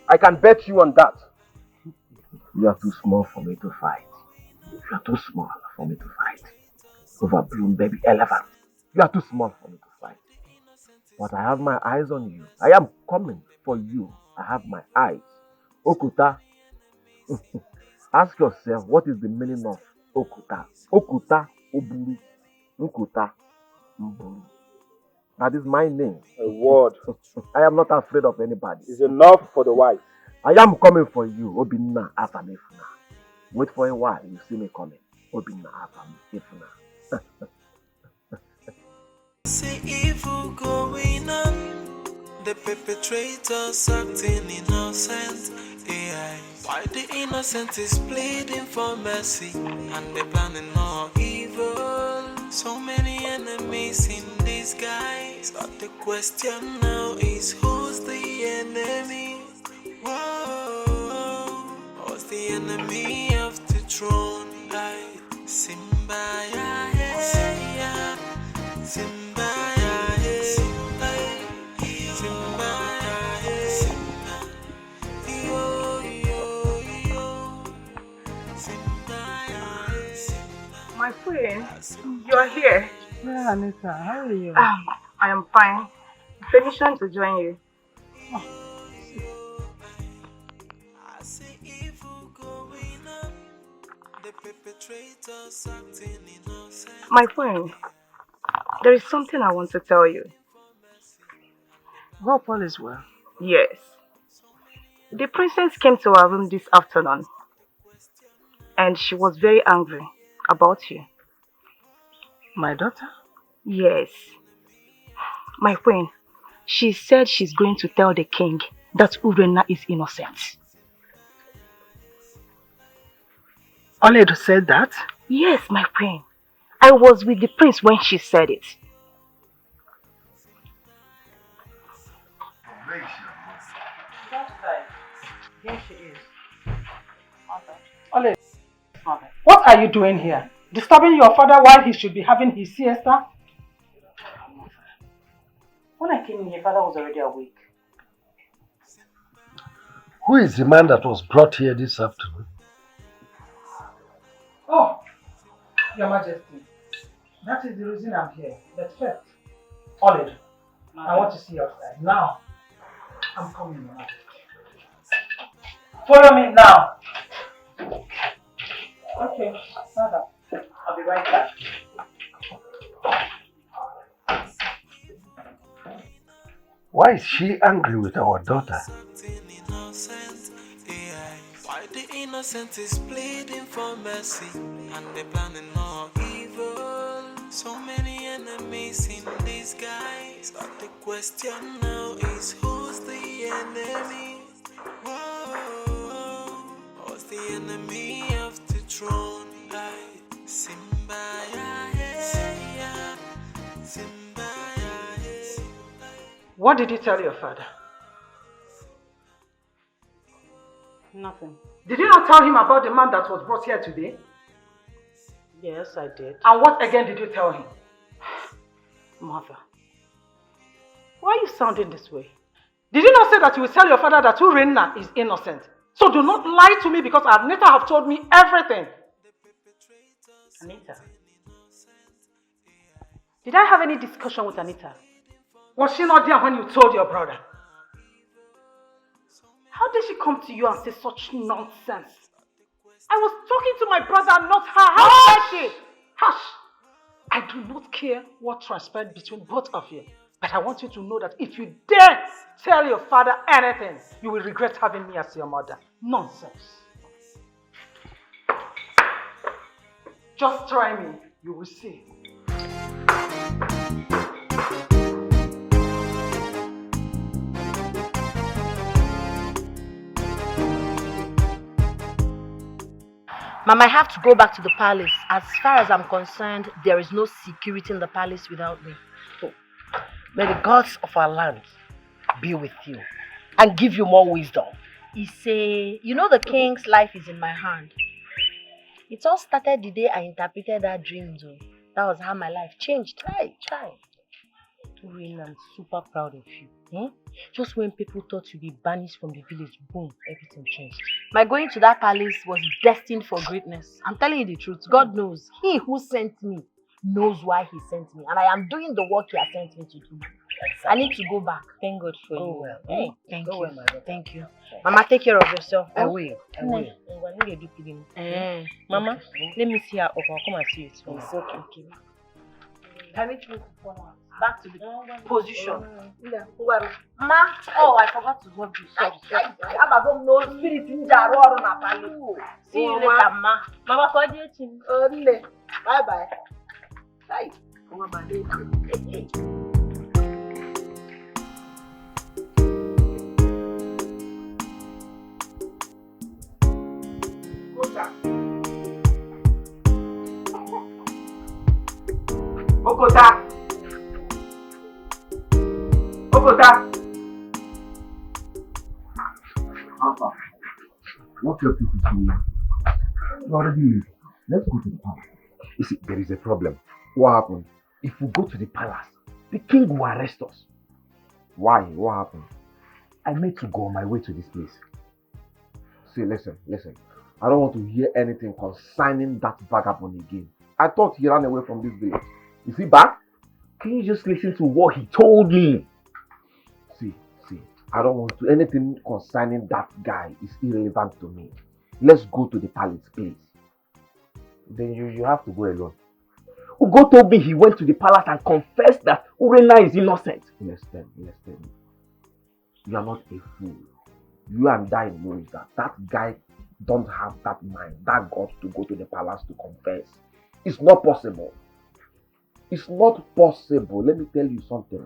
I can bet you on that. You are too small for me to fight. You are too small for me to fight. Overblown baby elephant. You are too small for me to fight. But I have my eyes on you. I am coming for you. I have my eyes. Okuta. Ask yourself, what is the meaning of Okuta? Okuta Oburu. Okuta Mburu. That is my name. A word. I am not afraid of anybody. It's enough for the wise. I am coming for you, Obinna Afamefuna. Wait for a while, you see me coming. Obinna Afamefuna. See evil going on, the perpetrators acting innocent. AI. Why the innocent is pleading for mercy, and they're planning more evil. So many enemies in disguise, but the question now is who's the enemy? Whoa, who's the enemy of the throne? Simba, Simba, My friend, you are here. Yeah, Anita, how are you? I am fine. Permission to join you. My friend, there is something I want to tell you. Hope all is well. Yes. The princess came to our room this afternoon and she was very angry about you. My daughter? Yes. My friend, she said she's going to tell the king that Urena is innocent. Oledo said that? Yes, my friend. I was with the prince when she said it. Here she is. Oledo, what are you doing here? Disturbing your father while he should be having his siesta? When I came in, your father was already awake. Who is the man that was brought here this afternoon? Oh, Your Majesty, that is the reason I'm here. But first, Oledo, I want to see your side. Now, I'm coming, Your Majesty. Follow me now. Okay, father. I'll be right back. Why is she angry with our daughter? Why the innocent is pleading for mercy, and they're planning more evil. So many enemies in disguise. But the question now is who's the enemy? Whoa, who's the enemy of the throne? Simba, Simba. What did you tell your father? Nothing. Did you not tell him about the man that was brought here today? Yes, I did. And what again did you tell him? Mother, why are you sounding this way? Did you not say that you will tell your father that Urena is innocent? So do not lie to me because Anita have told me everything. Anita? Did I have any discussion with Anita? Was she not there when you told your brother? How did she come to you and say such nonsense? I was talking to my brother, not her. How dare she? Hush! I do not care what transpired between both of you. But I want you to know that if you dare tell your father anything, you will regret having me as your mother. Nonsense. Just try me, you will see. Mama, I have to go back to the palace. As far as I'm concerned, there is no security in the palace without me. Oh. May the gods of our land be with you and give you more wisdom. You know the king's life is in my hand. It all started the day I interpreted that dream, though. That was how my life changed. Try. Urena, I'm super proud of you. Just when people thought you'd be banished from the village, boom, everything changed. My going to that palace was destined for greatness. I'm telling you the truth. God knows. He who sent me knows why he sent me. And I am doing the work he has sent me to do. Exactly. I need to go back. Thank God for you. Well. Hey, thank you. Well, thank you. Mama, take care of yourself. I will. Mama, let me see her up. I'll come and see you. It's okay. Can we choose back to the position? Ma, oh, I forgot to help you. Sorry. See you later, ma. Mama, call you. Bye-bye. Hey. Okota! What your people do? You already leave. Let's go to the palace. You see, there is a problem. What happened? If we go to the palace, the king will arrest us. Why? What happened? I made to go on my way to this place. See, listen. I don't want to hear anything concerning that vagabond again. I thought he ran away from this village. Is he back? Can you just listen to what he told me? See, I don't want to. Anything concerning that guy is irrelevant to me. Let's go to the palace, please. Then you have to go alone. Ugo told me he went to the palace and confessed that Urena is innocent. Understand. You are not a fool. You and I know that guy don't have that mind, that guts to go to the palace to confess. It's not possible. It's not possible. Let me tell you something.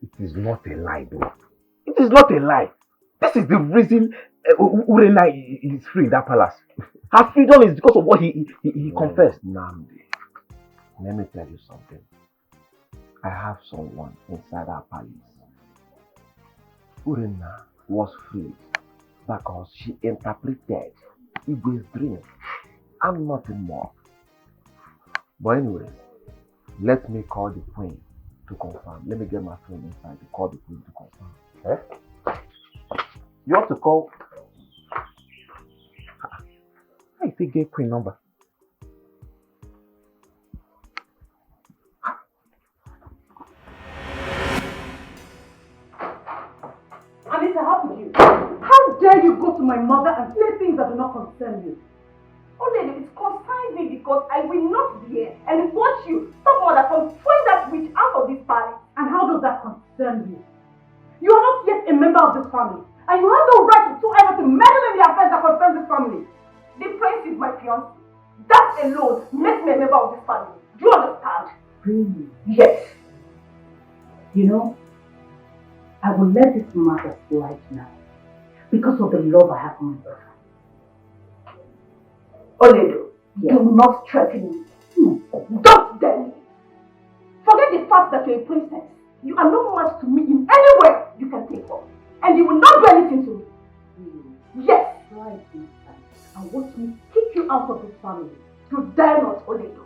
It is not a lie, though. It is not a lie. This is the reason Urena is free in that palace. Her freedom is because of what he confessed. Namdi, let me tell you something. I have someone inside our palace. Urena was free because she interpreted Igwe's dream and nothing more. But anyways, let me call the queen to confirm. Let me get my friend inside to call the queen to confirm. Eh? You have to call. I think get queen number. Anita, how could you? How dare you go to my mother and say things that do not concern you? Only it concerns me because I will not be here and watch you stop mother from throwing that witch out of this palace. And how does that concern you? You are not yet a member of this family, and you have no right whatsoever to meddle in the affairs that concern this family. The prince is my fiancé. That alone makes me a member of this family. Do you understand? Really? Yes. You know, I will let this matter slide now because of the love I have for my brother. Oledo, do not threaten me. Don't dare me. Forget the fact that you're a princess. You are no match to me in any way you can think of. And you will not do anything to me. Yes. Try this time and watch me kick you out of this family. You dare not, Oledo.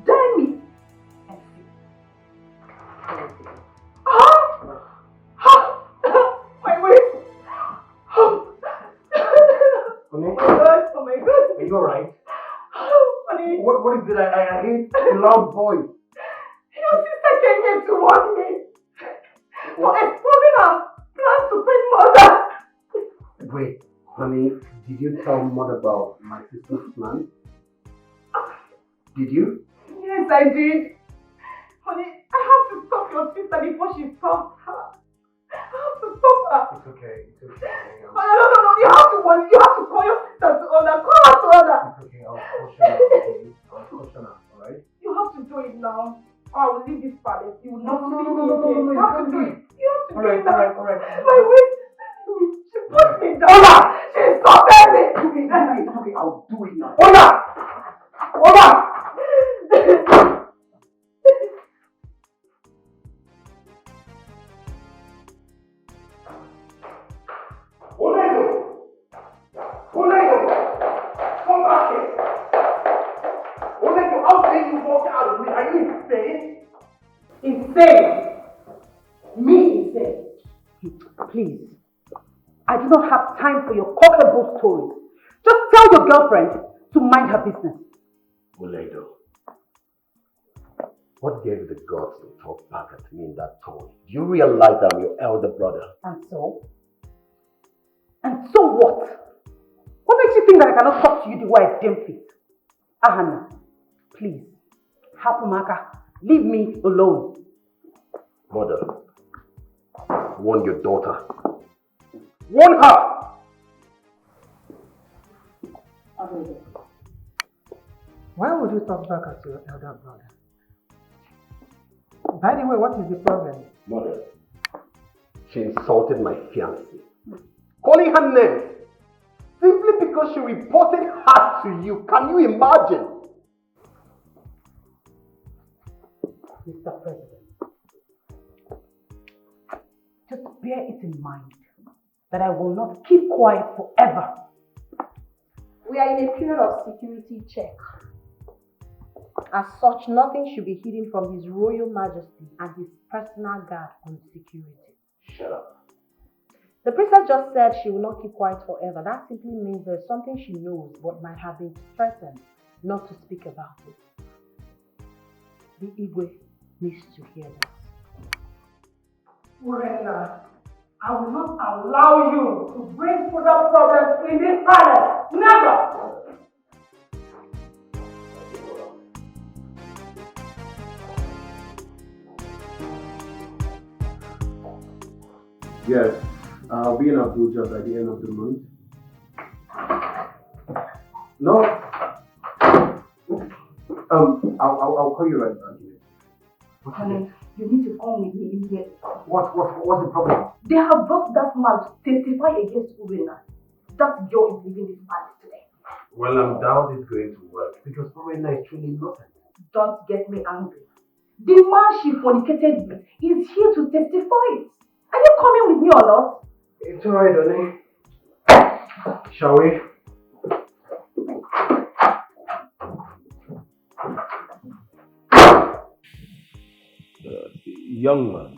Dare me. And see. My waist. Honey? Oh my God. Oh my God. Are you alright? Honey. What is it? I hate a loud voice. Your sister came here to warn me. For exposing her plans to bring mother. Wait, honey, did you tell mother about my sister's plan? Did you? Yes, I did. Honey, I have to stop your sister before she stops her. I have to stop her. It's okay, it's okay. No. You have to warn. You have to call your sister to order. Call her to order. It's okay, I'll caution her, okay? I'll caution her, alright? You have to do it now. Or I will leave this palace. You will not see me again. No, You have to do it. You have to do it now. Alright. My waist. She put me down. She insulted me. It's okay, I'll do it now. Ola! Come back here! Oledo, how dare you walk out of me? Are you insane? Insane. Me insane. Please, I do not have time for your cockable stories. Just tell your girlfriend to mind her business. Oledo, what gave you the guts to talk back at me in that tone? Do you realize I'm your elder brother? And so? And so what? What makes you think that I cannot talk to you the way I deem fit? Ahana, please, Hapumaka, leave me alone. Mother, warn your daughter. Warn her! Why would you talk back at your elder brother? By the way, what is the problem? Mother, she insulted my fiancée. Calling her names simply because she reported her to you. Can you imagine? Mr. President, just bear it in mind that I will not keep quiet forever. We are in a period of security check. As such, nothing should be hidden from His Royal Majesty and his personal guard on security. Shut up. The princess just said she will not keep quiet forever. That simply means there's something she knows but might have been threatened not to speak about it. The Igwe needs to hear this. Urena, I will not allow you to bring further problems in this palace. Never! Yes, I'll be in Abuja by the end of the month. No. I'll call you right back. Honey, you need to come with me immediately. What's the problem? They have brought that man to testify against Urena. That girl is leaving this palace today. Well, I doubt it's going to work because Urena is truly innocent. Don't get me angry. The man she fornicated with is here to testify. Are you coming with me or not? It's alright, honey. Shall we? Young man,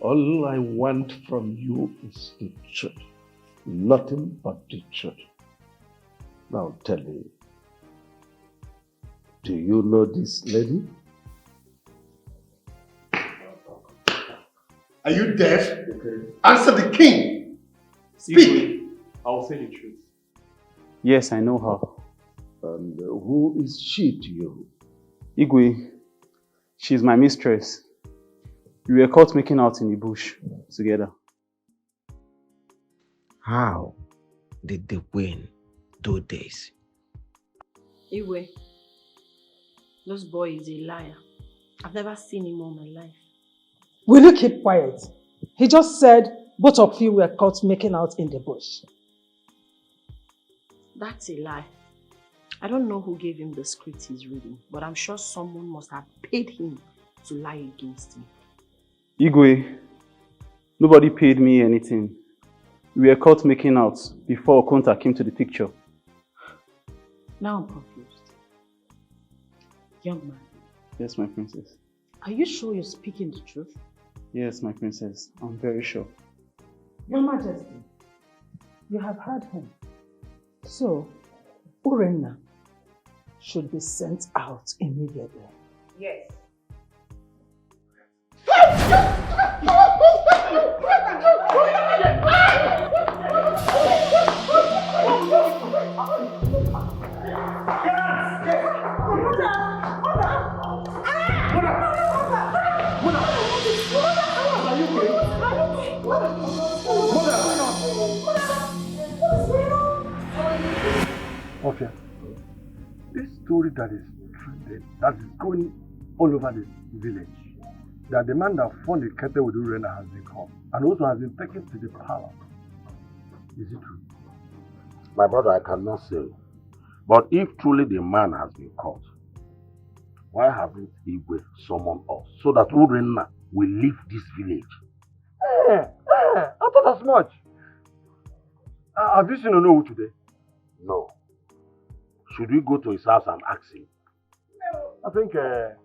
all I want from you is the truth. Nothing but the truth. Now tell me, do you know this lady? Are you deaf? Okay. Answer the king. Speak. I'll say the truth. Yes, I know her. And who is she to you? Igwe. She's my mistress. We were caught making out in the bush together. How did the wind do this? Iwe, This boy is a liar. I've never seen him all my life. Will you keep quiet? He just said both of you were caught making out in the bush. That's a lie. I don't know who gave him the script he's reading, but I'm sure someone must have paid him to lie against me. Igwe, nobody paid me anything. We were caught making out before Okonta came to the picture. Now I'm confused. Young man. Yes, my princess. Are you sure you're speaking the truth? Yes, my princess. I'm very sure. Your Majesty, you have heard him. So, Urena should be sent out immediately. Yes. Okay. This story that is trending, that is going all over the village, that the man that fornicated with Urena has been caught and also has been taken to the palace. Is it true? My brother, I cannot say. But if truly the man has been caught, why hasn't Igwe summoned us so that Urena will leave this village? I thought as much. Have you seen Onowu today? No. Should we go to his house and ask him? I think that's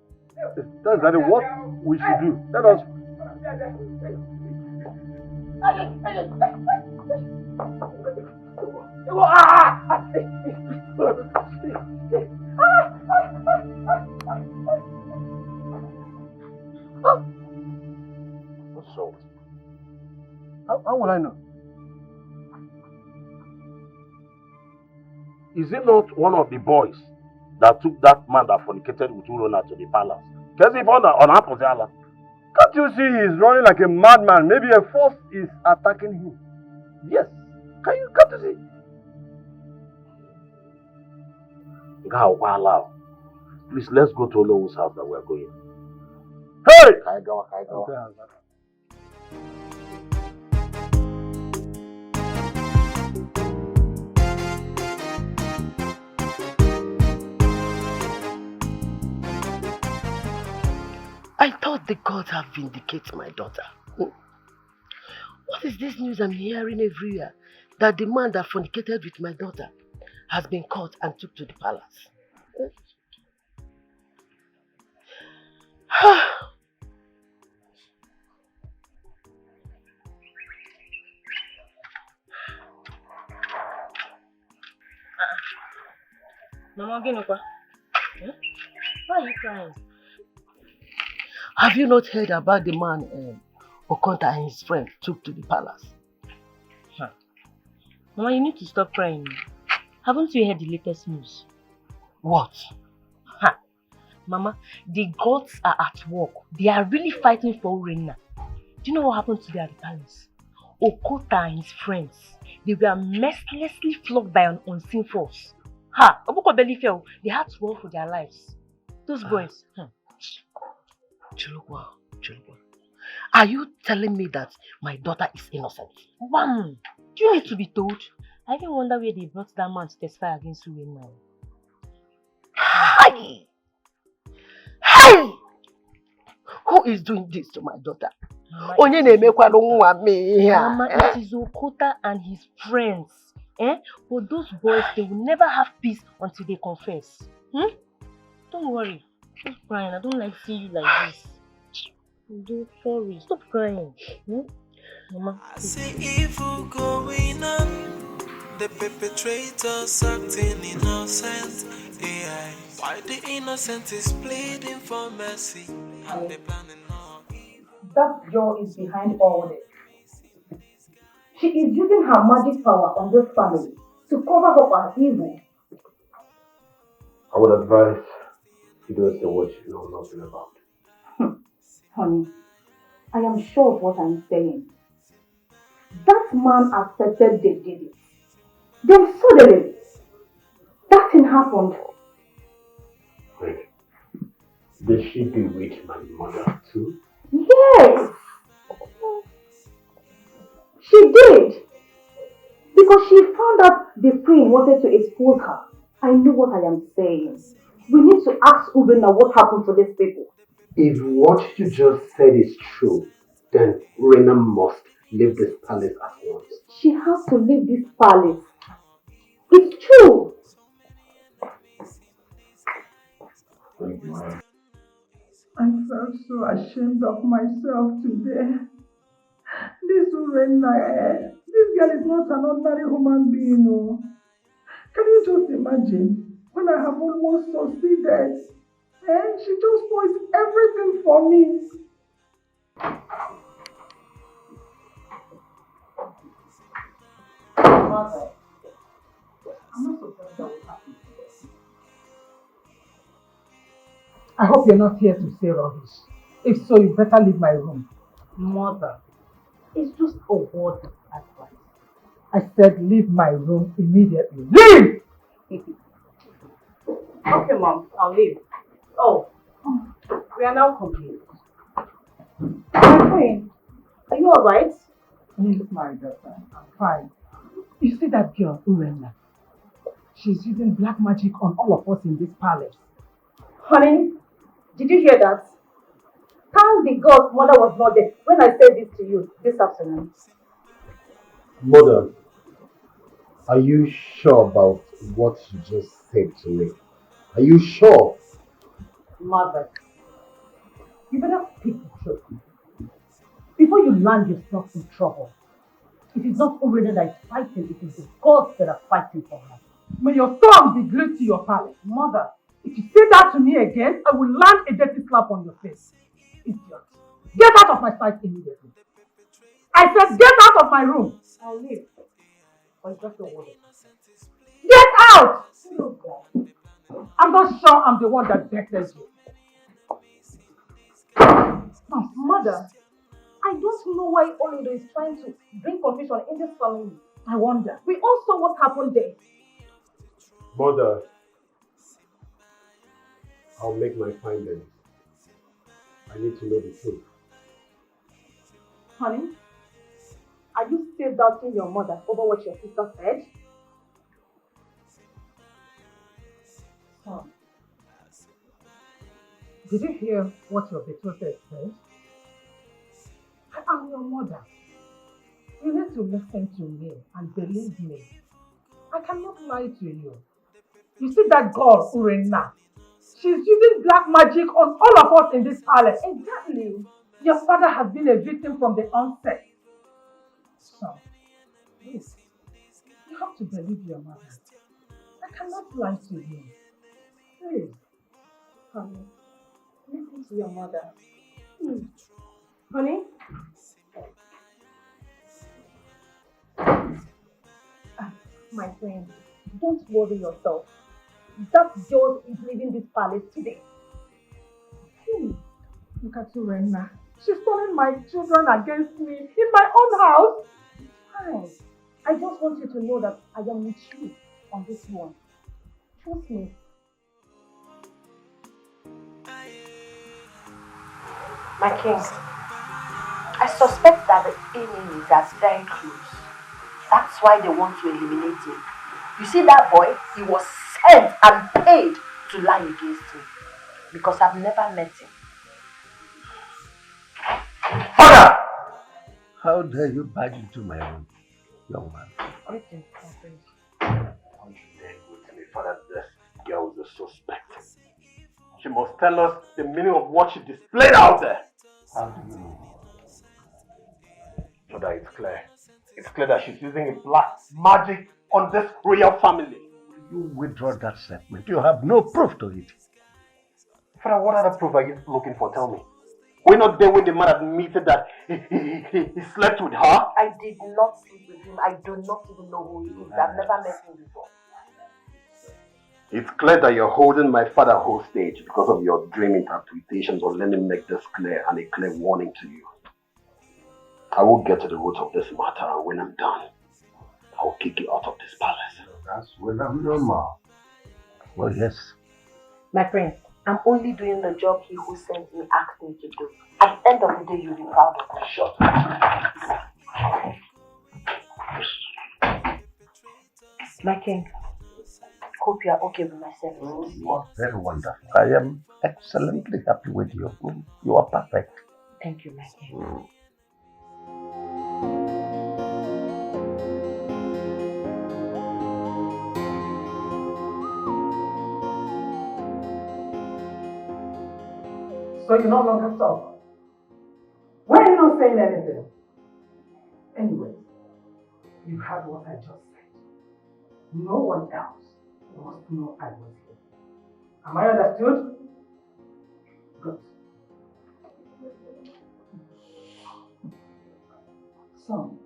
what we should do. Let us. What's wrong? How will I know? Is it not one of the boys that took that man that fornicated with Urena to the palace? Can't you see he's running like a madman? Maybe a force is attacking him. Yes. Can't you see? Please, let's go to Onowu's house that we're going. Hey! I thought the gods have vindicated my daughter. What is this news I'm hearing everywhere? That the man that fornicated with my daughter has been caught and took to the palace. Mama, why are you crying? Have you not heard about the man Okonta and his friend took to the palace? Mama, you need to stop crying. Haven't you heard the latest news? What? Mama, the gods are at work. They are really fighting for Urena. Do you know what happened today at the palace? Okonta and his friends, they were mercilessly flogged by an unseen force. They had to run for their lives. Those boys. Chilukwa. Are you telling me that my daughter is innocent? Mom, do you need to be told? I even wonder where they brought that man to testify against Urena. Hey! Who is doing this to my daughter? Mama, it is Okonta and his friends. But those boys, they will never have peace until they confess. Don't worry. Stop crying. I don't like seeing you like this. Sorry. Stop crying. Mama. I see evil going on. The perpetrators acting innocent. AI. Why the innocent is pleading for mercy? And they planning all evil. That girl is behind all this. She is using her magic power on this family to cover up her evil. I would advise you don't say what you know nothing about. Honey, I am sure of what I'm saying. That man accepted they did it. Then suddenly, that thing happened. Wait, Did she bewitch my mother too? Yes! She did! Because she found out the queen wanted to expose her. I know what I am saying. We need to ask Urena what happened to these people. If what you just said is true, then Urena must leave this palace at once. She has to leave this palace. It's true! I felt so ashamed of myself today. This Urena, this girl is not an ordinary human being. No. Can you just imagine when I have almost succeeded? And she just spoils everything for me. Mother, I'm not surprised that what happened to us. I hope you're not here to say rubbish. If so, you better leave my room. Mother, it's just a word of advice. I said leave my room immediately. Leave! Okay, Mom, I'll leave. Oh, we are now complete. My queen, are you alright? Yes, my daughter. I'm fine. You see that girl, Urena? She's using black magic on all of us in this palace. Honey, did you hear that? Thank the God mother was not there when I said this to you this afternoon. Mother, are you sure about what you just said to me? Are you sure? Mother, you better speak the truth before you land yourself in trouble. It is not Urena that is fighting, it is the gods that are fighting for her. May your tongue be glued to your palate. Mother, if you say that to me again, I will land a dirty slap on your face. Idiot. Get out of my sight immediately. I said get out of my room. I'll leave. Or is that your word? Get out! Oh God. I'm not sure I'm the one that bettered you. Oh, Mother, I don't know why Olido is trying to bring confusion in this family. I wonder. We all saw what happened there. Mother, I'll make my findings. I need to know the truth. Honey, are you still doubting your mother over what your sister said? Son, did you hear what your betrothed said? I am your mother. You need to listen to me and believe me. I cannot lie to you. You see that girl, Urena? She's using black magic on all of us in this palace. Exactly. Your father has been a victim from the onset. So, please, you have to believe your mother. I cannot lie to you. Please. Honey, listen to your mother. Honey? My friend, don't worry yourself. That girl is leaving this palace today. Look at Urena. She's turning my children against me in my own house. Fine. I just want you to know that I am with you on this one. Trust me. My king, I suspect that the enemies are very close. That's why they want to eliminate him. You see that boy? He was sent and paid to lie against him. Because I've never met him. Father! How dare you barge into my room, young man? Greetings, my friend. How you dare go to me, Father? This girl is a suspect. She must tell us the meaning of what she displayed out there. How do you know? Father, it's clear. It's clear that she's using black magic on this royal family. You withdraw that statement. You have no proof to it. Father, what other proof are you looking for? Tell me. We're not there when the man admitted that he slept with her. I did not sleep with him. I do not even know who he is. I've never met him before. It's clear that you're holding my father hostage because of your dream interpretations, but let me make this clear and a clear warning to you. I will get to the root of this matter, and when I'm done, I will kick you out of this palace. That's when I'm normal. Well, yes. My friend, I'm only doing the job he who sent me asked me to do. At the end of the day, you'll be proud of me. Sure. My king, hope you are okay with my services. You are very wonderful. I am excellently happy with you. You are perfect. Thank you, my king. So you no longer talk. Why are you not saying anything? Anyway, you heard what I just said. No one else must know I was here. Am I understood? Good. Son.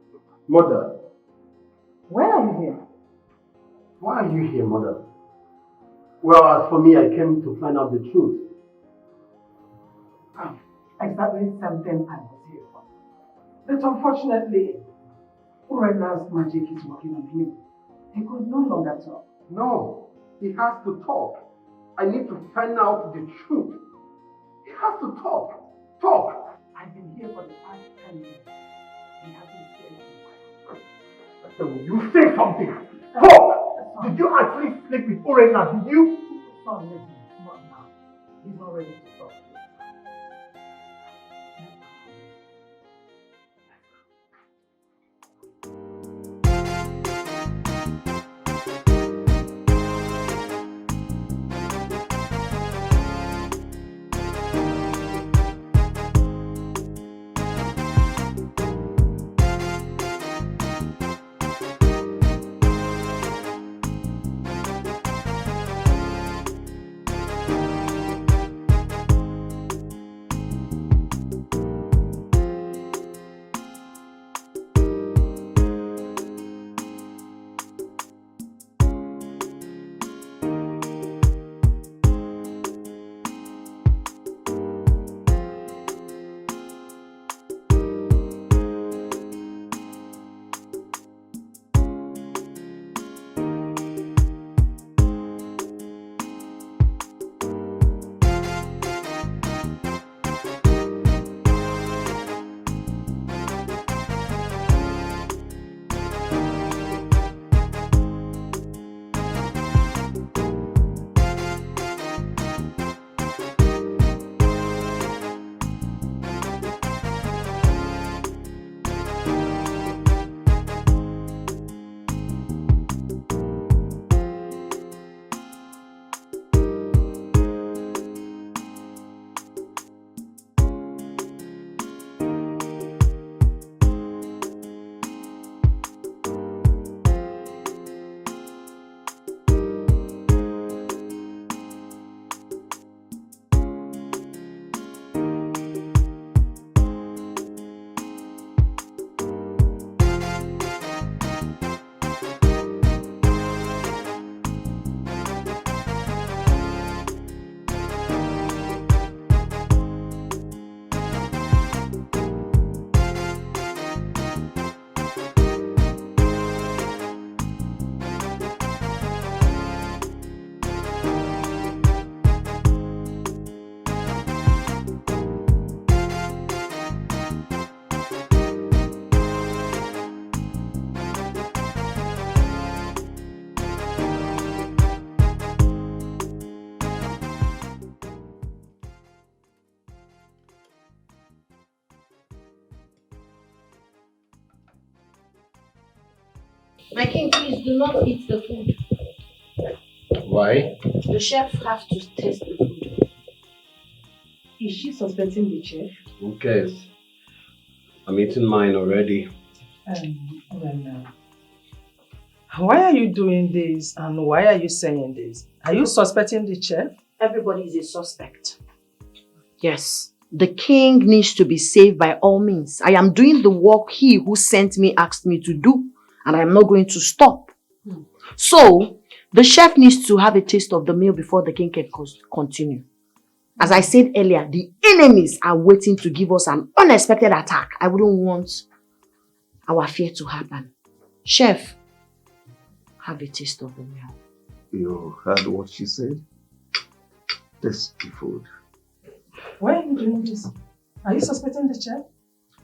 Mother. Why are you here? Why are you here, Mother? Well, as for me, I came to find out the truth. Exactly something I was here for. But unfortunately, Urena's magic is working on him. He could no longer talk. No, he has to talk. I need to find out the truth. He has to talk. Talk. I've been here for the past 10 years. He hasn't said a word. You say something. Talk. Did you actually sleep with Urena? Did you? Son, listen. Not now. He's not ready to talk. My king, please do not eat the food. Why? The chef has to taste the food. Is she suspecting the chef? Who cares? I'm eating mine already. Why are you doing this and why are you saying this? Are you suspecting the chef? Everybody is a suspect. Yes. The king needs to be saved by all means. I am doing the work he who sent me asked me to do, and I am not going to stop. So, the chef needs to have a taste of the meal before the king can continue. As I said earlier, the enemies are waiting to give us an unexpected attack. I wouldn't want our fear to happen. Chef, have a taste of the meal. You heard what she said? tasty food. Why are you doing this? Are you suspecting the chef?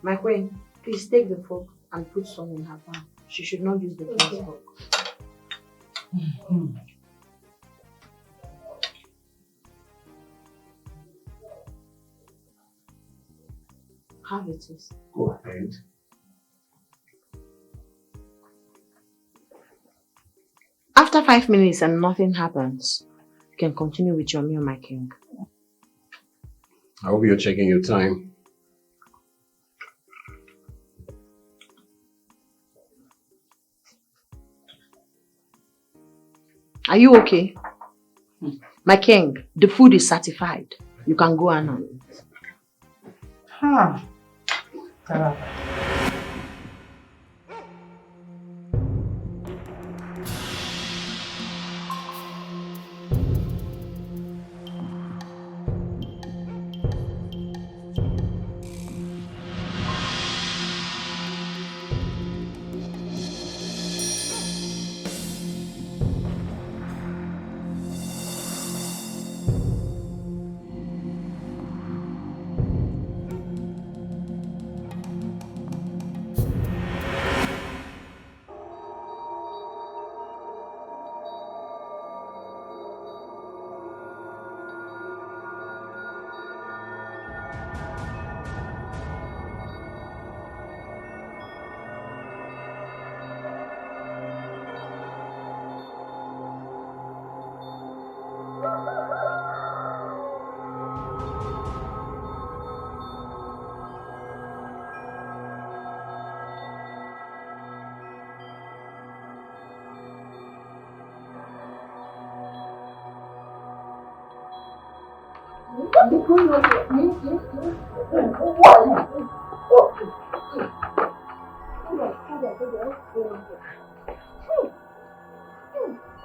My queen, please take the fork and put some in her palm. She should not use the king's fork. Have it, please. Go ahead. After 5 minutes and nothing happens, you can continue with your meal, my king. I hope you're checking your time. Are you okay? My king, the food is certified. You can go on now. Huh. Are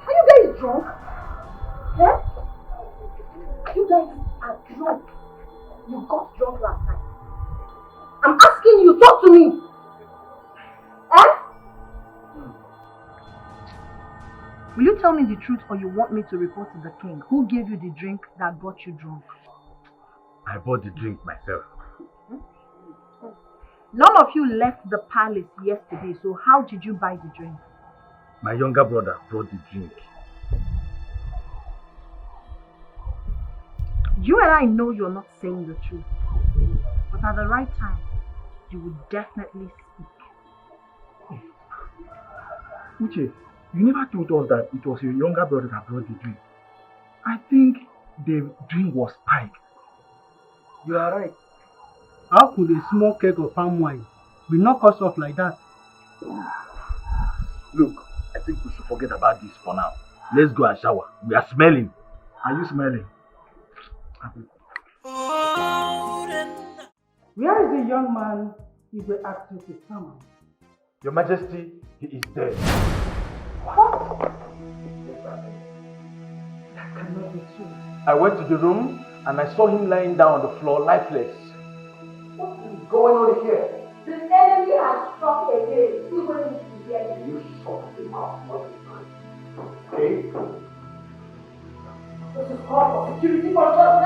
you guys drunk? Yeah? You guys are drunk. You got drunk last night. I'm asking you, talk to me. Eh? Will you tell me the truth or you want me to report to the king? Who gave you the drink that got you drunk? I bought the drink myself. None of you left the palace yesterday, so how did you buy the drink? My younger brother brought the drink. You and I know you're not saying the truth, but at the right time, you will definitely speak. Uche, you never told us that it was your younger brother that brought the drink. I think the drink was spiked. You are right. How could a small keg of palm wine be knock us off like that? Look, I think we should forget about this for now. Let's go and shower. We are smelling. Are you smelling? Where is the young man Igwe asked you to summon? Your Majesty, he is dead. What? That cannot be true. I went to the room and I saw him lying down on the floor lifeless. What is going on here? The enemy has struck again. People need to hear you. You shut him up. Okay? This is called for security for just